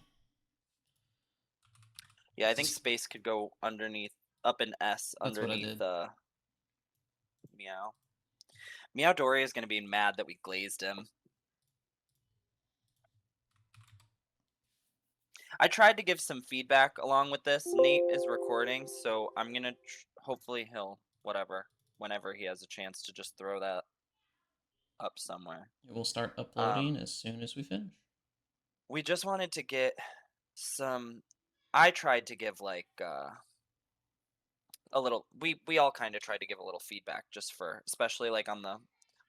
Yeah, I think space could go underneath, up an S That's underneath what I did. Meow. Meow Dory is gonna be mad that we glazed him. I tried to give some feedback along with this. Nate is recording, so I'm gonna hopefully he'll whenever he has a chance to just throw that up somewhere. It will start uploading as soon as we finish. We just wanted to get some. I tried to give like a little. We all kind of tried to give a little feedback just for, especially like on the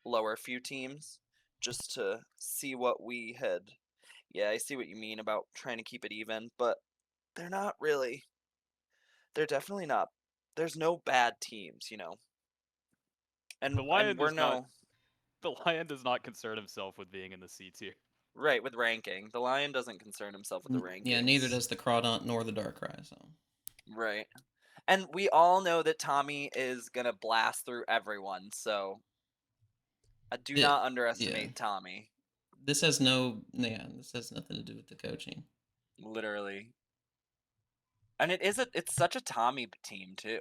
lower few teams, just to see what we had. Yeah, I see what you mean about trying to keep it even, but they're not really. They're definitely not. There's no bad teams, you know. And The Lion we're does not. The Lion does not concern himself with being in the C tier. Right, with ranking. The Lion doesn't concern himself with the rankings. Yeah, neither does the Crawdaunt nor the Darkrai, so. Right. And we all know that Tommy is gonna blast through everyone, so I do not underestimate Tommy. This has this has nothing to do with the coaching. Literally. And it's such a Tommy team too.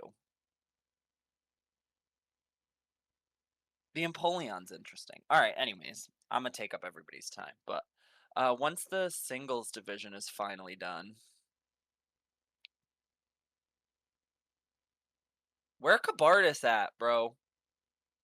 The Empoleon's interesting. Alright, anyways, I'm gonna take up everybody's time, but once the singles division is finally done. Where Kabardis at, bro?